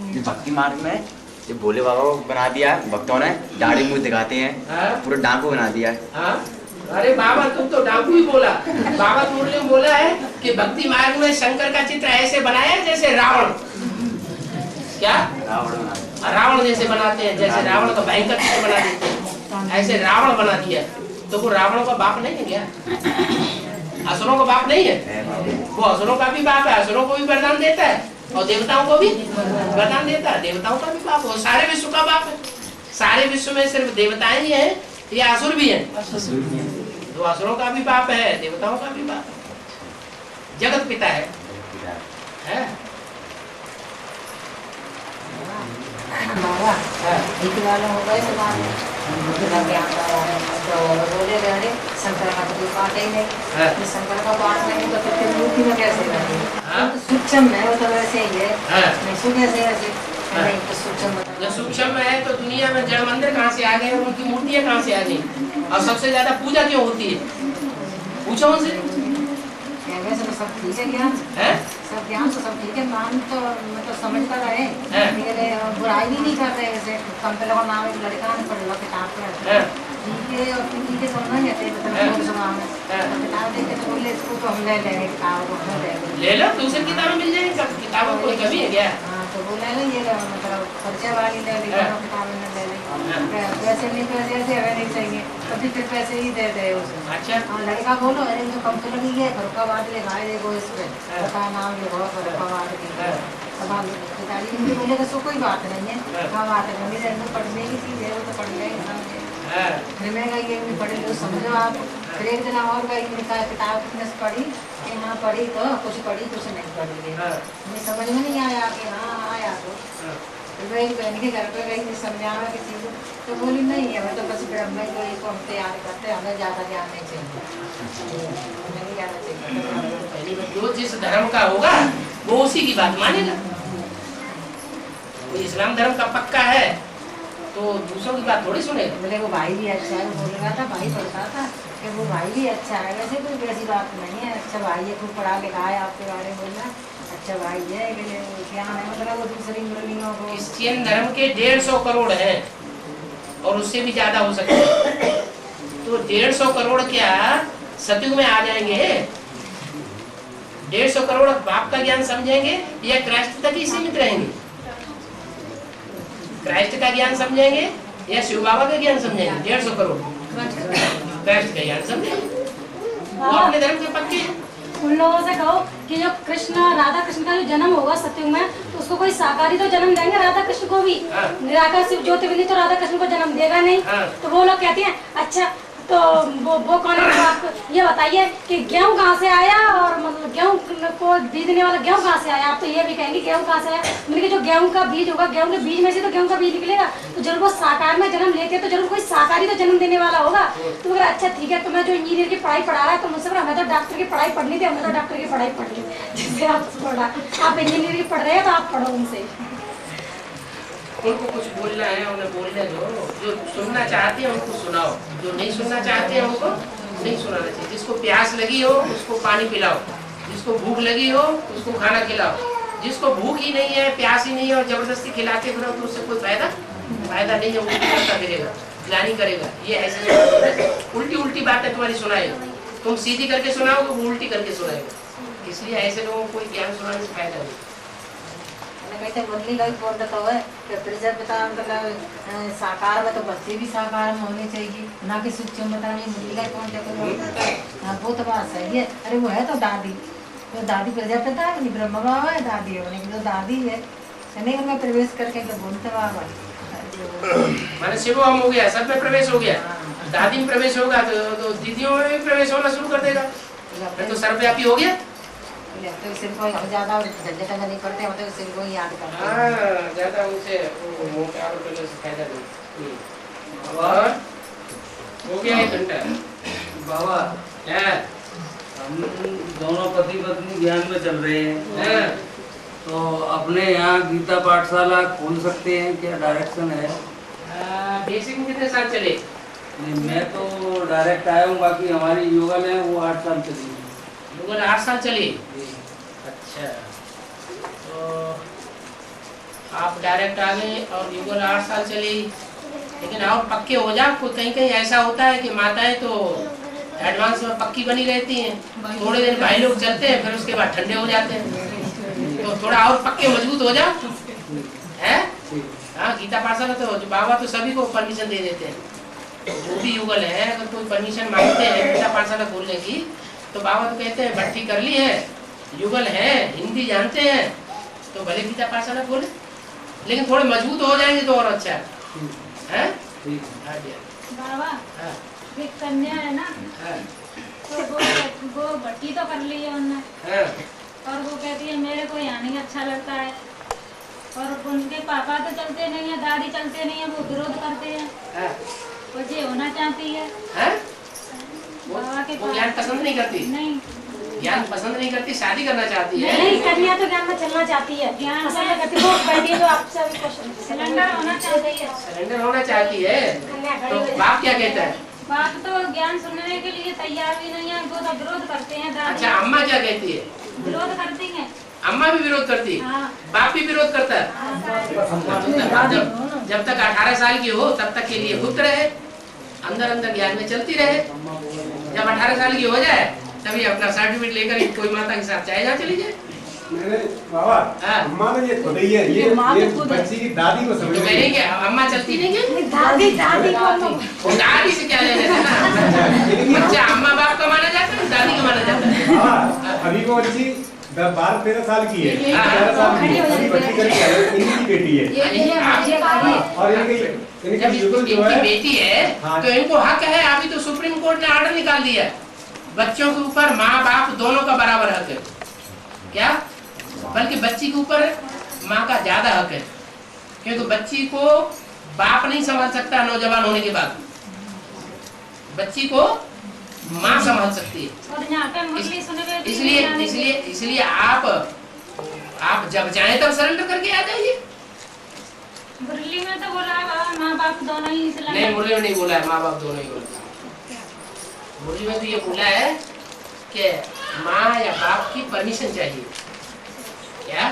ये भक्ति मार्ग में ये भोले बाबा को बना दिया भक्तों ने, दाढ़ी मुंह दिखाते हैं, पूरा डाकू बना दिया है। अरे बाबा तुम तो डाकू ही बोला। बाबा मुरली में बोला है कि भक्ति मार्ग में शंकर का चित्र ऐसे बनाया जैसे रावण, क्या रावण जैसे बनाते हैं, जैसे रावण का भयंकर चित्र बना देते हैं, ऐसे रावण बना दिया। तो वो रावण का बाप नहीं है क्या? असुरों का बाप नहीं है? वो असुरों का भी बाप है, असुरों को भी वरदान देता है और देवताओं को भी वरदान देता है। देवताओं का भी बाप, वो सारे विश्व का बाप है। सारे विश्व में सिर्फ देवताएं ही हैं या असुर भी हैं? तो असुरों का भी बाप है, देवताओं का भी बाप है। जगत पिता है, हैं? बाबा एक वाला हो गए समाज में तो बोले अरे शंकर का तो पाठ ही नहीं, शंकर का पाठ नहीं तो फिर मूर्ति में कैसे बने? तो सूक्ष्म है वो तो वैसे ही है, नहीं सो कैसे ऐसे नहीं तो सूक्ष्म जो सूक्ष्म है तो दुनिया में जड़ मंदिर कहाँ से आ गए और उनकी मूर्तियाँ कहाँ से आ गई और सबसे ज्यादा पूजा क्यों होती है? पूछो उनसे। वैसे तो सब ठीक है ज्ञान, सब ज्ञान तो सब ठीक है, नाम तो मतलब समझता रहे, बुराई भी नहीं करते। जैसे कंपनी का नाम एक लड़का ने पढ़ लो किताब पर ठीक है और ठीक है समझ नहीं आते मतलब समाज में किताब देख के तो बोले इसको तो हम ले लेंगे किताब को ले लो, दूसरी किताबें मिल जाएंगी, सब किताबों कोई कमी है क्या? तो वो ले लेंगे मतलब परिचय वाली ले लेंगे किताबें ले लेंगे, पैसे नहीं पैसे ऐसे हमें नहीं चाहिए कभी फिर पैसे ही दे दे उसे। अच्छा लड़का बोलो अरे जो कंपनी लगी है फरुखाबाद ले भाई देखो इस पे पता नाम लिखो फरुखाबाद की पिताजी मुझे बोले तो कोई बात नहीं है, हाँ बात है मम्मी से पढ़ने की चीज़ है वो तो पढ़ लेंगे। फिर मैं गई कि पढ़ी लो समझो आप, फिर एक दिन और गई किताब कितने से पढ़ी कि हाँ पढ़ी तो कुछ पढ़ी कुछ नहीं पढ़ी, मुझे समझ में नहीं आया कि हाँ आया तो वही बहन के घर पे गई समझाना किसी को तो बोली नहीं हमें तो बस ब्रह्म को हम तैयार करते हैं, हमें ज़्यादा ज्ञान नहीं चाहिए, हमें नहीं जाना चाहिए। जो जिस धर्म का होगा वो उसी की बात मानेगा। इस्लाम धर्म का पक्का है तो दूसरों की बात थोड़ी सुनेगा। बोले वो भाई भी अच्छा है, बोल रहा था भाई पढ़ता था कि वो भाई भी अच्छा है, वैसे कोई वैसी बात नहीं है, अच्छा भाई है, खूब पढ़ा लिखा है, आपके बारे में बोलना अच्छा भाई है, क्या है मतलब वो दूसरी मुरलियों को। क्रिश्चियन धर्म के 150 करोड़ हैं और उससे भी ज्यादा हो सकते हैं, तो 150 करोड़ क्या सतयुग में आ जाएंगे? 150 करोड़ बाप का ज्ञान समझेंगे या क्राइस्ट तक ही सीमित रहेंगे? क्राइस्ट का ज्ञान समझेंगे या शिव बाबा का ज्ञान समझेंगे? 150 करोड़ क्राइस्ट का ज्ञान समझेंगे, वो अपने धर्म के पक्के। उन लोगों से कहो कि जो कृष्ण राधा कृष्ण का जो जन्म होगा सतयुग में तो उसको कोई साकारी तो जन्म देंगे राधा कृष्ण को भी, निराकार शिव ज्योतिर्लिंग तो राधा कृष्ण को जन्म देगा नहीं। तो वो लोग कहते हैं अच्छा तो वो कौन है? आप ये बताइए कि गेहूँ कहाँ से आया और मतलब गेहूँ को बीजने वाला गेहूँ कहाँ से आया? आप तो ये भी कहेंगे गेहूँ कहाँ से आया, मतलब जो गेहूँ का बीज होगा गेहूँ के बीज में से तो गेहूँ का बीज निकलेगा, तो जरूर वो साकार में जन्म लेते हैं तो जरूर कोई साकारी तो जन्म देने वाला होगा। तो अगर अच्छा ठीक है तो मैं जो इंजीनियर की पढ़ाई पढ़ा रहा है तो मुझसे हमें तो डॉक्टर की पढ़ाई पढ़नी थी, हमें तो डॉक्टर की पढ़ाई पढ़ ली, जिससे आप पढ़ा आप इंजीनियर की पढ़ रहे हैं तो आप पढ़ो उनसे। उनको कुछ बोलना है उन्हें बोलने दो, जो सुनना चाहते हैं उनको सुनाओ, जो नहीं सुनना चाहते हैं उनको नहीं सुनाना चाहिए। जिसको प्यास लगी हो उसको पानी पिलाओ, जिसको भूख लगी हो उसको खाना खिलाओ, जिसको भूख ही नहीं है प्यास ही नहीं है और जबरदस्ती खिलाते फिरो तो उससे कोई फायदा नहीं है, वो करता फिरेगा, प्लानिंग करेगा। ये ऐसे उल्टी उल्टी बातें तुम्हारी सुनाएगा, तुम सीधी करके सुनाओ तो वो उल्टी करके सुनाएगा, इसलिए ऐसे लोगों को कोई ज्ञान सुनाने से फायदा नहीं। कहते मुरली का भी बोल देता है कि प्रजापिता मतलब साकार में तो बच्चे भी साकार में होने चाहिए, ना कि सूक्ष्म बता मुरली का कौन कहते वो तो बात सही है। अरे वो है तो दादी, तो दादी प्रजापिता है नहीं ब्रह्म बाबा है, दादी है तो दादी है नहीं, उनमें प्रवेश करके तो बोलते बाबा मैंने शिव हम हो गया, सब में प्रवेश हो गया, दादी में प्रवेश होगा तो दीदियों में भी प्रवेश होना शुरू कर देगा, तो सर्वव्यापी हो गया। तो सिर को हम ज्यादा झंझट नहीं करते, मतलब सिर को ही याद करते हैं। हाँ ज्यादा उनसे फायदा नहीं। और हो गया 1 घंटा बाबा हम दोनों पति पत्नी ज्ञान में चल रहे हैं, तो अपने यहाँ गीता पाठशाला खोल सकते हैं क्या? डायरेक्शन है? बेसिक में कितने साल चले? नहीं मैं तो डायरेक्ट आया हूँ, बाकी हमारी योगल है वो 8 साल चली। योगल 8 साल चली? अच्छा तो आप डायरेक्ट आ गए और युगल 8 साल चली, लेकिन और पक्के हो जा। कहीं कहीं ऐसा होता है कि माताएं तो एडवांस में पक्की बनी रहती हैं, थोड़े दिन भाई लोग चलते हैं फिर उसके बाद ठंडे हो जाते हैं, तो थोड़ा और पक्के मजबूत हो जा है। हाँ गीता पाठशाला तो बाबा तो सभी को परमिशन दे देते हैं, जो भी युगल है अगर कोई परमिशन मांगते हैं गीता पाठशाला खोलने की तो बाबा तो कहते हैं भट्टी कर ली है, युगल है, हिंदी जानते हैं तो भले गीता पाठशाला खोले, लेकिन थोड़े मजबूत हो जाएंगे तो और अच्छा है। बाबा एक कन्या है ना, तो वो भट्टी तो कर ली है उन्होंने, और वो कहती है मेरे को यहाँ नहीं अच्छा लगता है, और उनके पापा तो चलते नहीं है, दादी चलते नहीं है, वो विरोध करते हैं, वो ये होना चाहती है। बाबा के वो ज्ञान पसंद नहीं करती? नहीं, ज्ञान पसंद नहीं करती, शादी करना चाहती है। नहीं, कन्या तो ज्ञान में चलना चाहती है, ज्ञान पसंद नहीं करती। वो बैठी जो आपसे अभी क्वेश्चन, सिलेंडर होना चाहती है, सिलेंडर होना चाहती है। तो बाप क्या कहता है? बाप तो ज्ञान सुनने के लिए तैयार भी नहीं है, वो तो विरोध करते हैं। अच्छा, अम्मा क्या कहती है? विरोध करती है। अम्मा भी विरोध करती है? बाप भी विरोध करता है? जब तक 18 साल की हो तब तक के लिए गुप्त रहे, अंदर अंदर ज्ञान में चलती रहे। जब 18 साल की हो जाए तभी अपना सर्टिफिकेट लेकर कोई माता के साथ चाहे जहाँ चली जाए। बाबा, अम्मा तो ये खुद ही है, ये बच्ची की दादी को समझ नहीं क्या अम्मा चलती नहीं क्या? दादी दादी से क्या लेना देना? बच्चा अम्मा बाप का माना जाता है, दादी का माना जाता है। अभी वो बच्ची 12-13 साल की है, 13 साल की है, अभी बच्ची करी है, इनकी बेटी है। और इनकी बेटी है तो इनको हक है। अभी तो सुप्रीम कोर्ट ने ऑर्डर निकाल दिया, बच्चों के ऊपर माँ बाप दोनों का बराबर हक है। क्या? बल्कि बच्ची के ऊपर माँ का ज्यादा हक है, क्योंकि बच्ची को बाप नहीं संभाल सकता नौजवान होने के बाद, बच्ची को माँ संभाल सकती है। इसलिए आप जब चाहें तब सरेंडर करके आ जाइए। मुरली में तो बोला है माँ बाप दोनों ही सिलेंडर। नहीं, मुरली में नहीं बोला है माँ बाप दोनों ही बोला। मुरली में तो ये बोला है कि माँ या बाप की परमिशन चाहिए। क्या?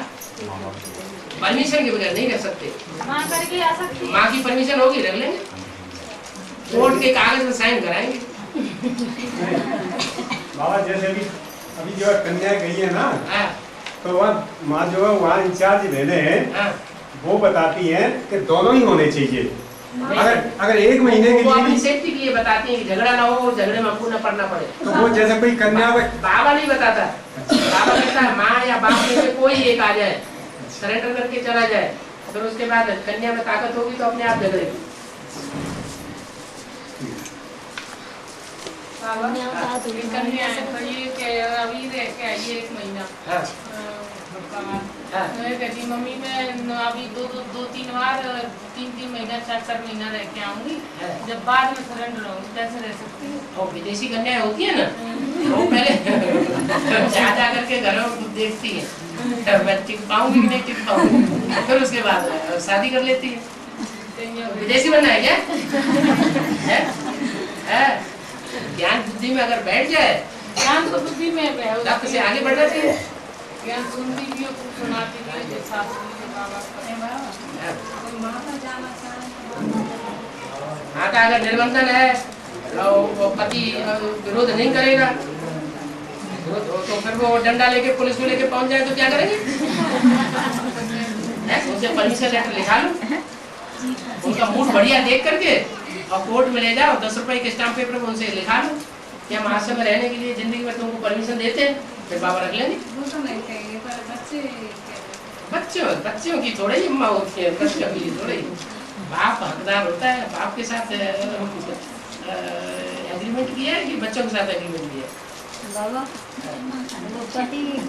परमिशन के बगैर नहीं रह सकते। माँ करके आ सकती है। माँ की परमिशन होगी, रख लेंगे, कोर्ट के कागज में साइन कराएंगे। बाबा जैसे अभी जो कन्या गई है ना, तो वह माँ जो है वहाँ इंचार्ज भेजे हैं, वो बताती है कि दोनों ही होने चाहिए। अगर 1 महीने के लिए अपनी सेफ्टी के लिए बताती है कि झगड़ा ना हो, झगड़े में आपको न पड़ना पड़े। तो वो जैसे कोई कन्या बाबा नहीं बताता, बाबा कहता है माँ या बाप में से कोई एक आ जाए, सरेंडर करके चला जाए, फिर उसके बाद कन्या में ताकत होगी तो अपने आप झगड़ेगी। कन्या अभी रह के आई 1 महीना, मैं कहती मम्मी मैं अभी 2-3 बार 3 महीना 4 महीना रह के आऊंगी, जब बाद में सरेंडर होंगी, कैसे रह सकती हूँ? और विदेशी कन्याएं होती है ना, वो पहले जा करके घरों में देखती है मैं टिक पाऊंगी कि नहीं टिक पाऊंगी, फिर उसके बाद शादी कर लेती है। विदेशी बनना है क्या? ज्ञान बुद्धि में अगर बैठ जाए, ज्ञान तो बुद्धि में तब से आगे बढ़ना चाहिए। ज्ञान सुनती भी हो, कुछ सुनाती भी हो, जैसा हाँ, तो अगर निर्बंधन है और पति विरोध नहीं करेगा तो फिर वो डंडा लेके पुलिस को लेके पहुंच जाए तो क्या करेंगे? उनसे परमिशन लेटर लिखा लो, उनका मूड बढ़िया देख करके और कोर्ट में ले जाओ, 10 रुपए के स्टाम्प पेपर में उनसे लिखा लो कि हम आश्रम में रहने के लिए जिंदगी में तुमको परमिशन देते हैं, फिर बाबा रख लेंगे। वो तो नहीं कहेंगे, पर बच्चों की थोड़ी अम्मा होती है, बच्चों की थोड़ी। बाप हकदार होता है, बाप के साथ एग्रीमेंट किया है कि बच्चों के साथ एग्रीमेंट किया है? बाबा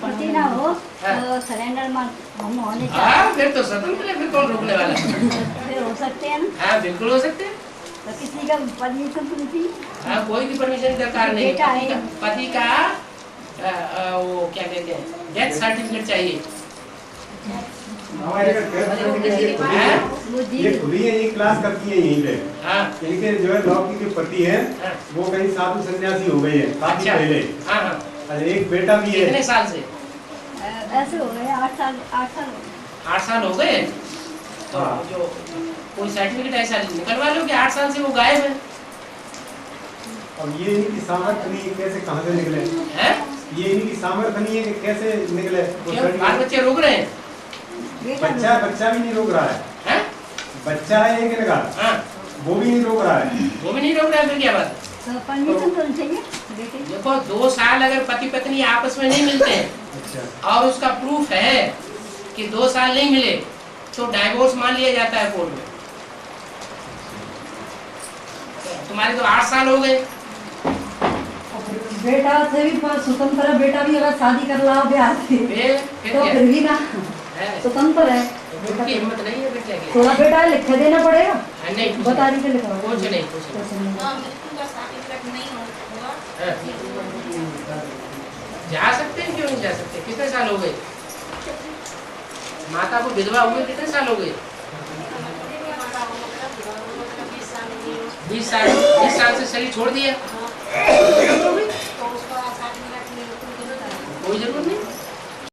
पति ना हो तो सरेंडर में हम होने चाहिए। फिर तो स्वतंत्र है, फिर कौन रोकने वाला है? फिर हो सकते हैं ना? हाँ, बिल्कुल हो सकते हैं। तो किसी का परमिशन तो नहीं? हाँ, कोई भी परमिशन दरकार नहीं। पति का वो क्या कहते हैं, डेथ सर्टिफिकेट चाहिए। ये खुद ही ये क्लास करती है यहीं पे। इनके जो है लौकी के पति है, वो कहीं साधु सन्यासी हो गए हैं काफी पहले। अच्छा, एक बेटा भी है। कितने साल से? ऐसे हो गए 8 साल। 8 साल हो गए। तो जो कोई सर्टिफिकेट ऐसा निकलवा लो कि 8 साल से वो गायब है। अब ये इनकी सामर्थ्य नहीं है, कैसे कहाँ से निकले? ये इनकी सामर्थ्य नहीं है कि कैसे निकले। बाल बच्चे रोक रहे हैं? बच्चा भी नहीं रोक रहा है। बच्चा है एक लगा, वो भी नहीं रोक रहा है। वो भी नहीं रोक रहा है, फिर क्या बात? तो परमिशन तो चाहिए। देखो 2 साल अगर पति पत्नी आपस में नहीं मिलते हैं और उसका प्रूफ है कि 2 साल नहीं मिले तो डाइवोर्स मान लिया जाता है कोर्ट में। तुम्हारे तो 8 साल हो गए। बेटा से भी स्वतंत्र है, बेटा भी अगर शादी कर लाओ ब्याह से तो फिर भी ना स्वतंत्र है। उनकी हिम्मत नहीं है बेटा की। थोड़ा बेटा लिख देना पड़ेगा। नहीं बता रही थे लिखवा कुछ नहीं जा सकते हैं, क्यों नहीं जा सकते? कितने साल हो गए माता को विधवा हुए? कितने साल हो गए? 20 साल से शरीर छोड़ दिया, कोई जरूरत नहीं।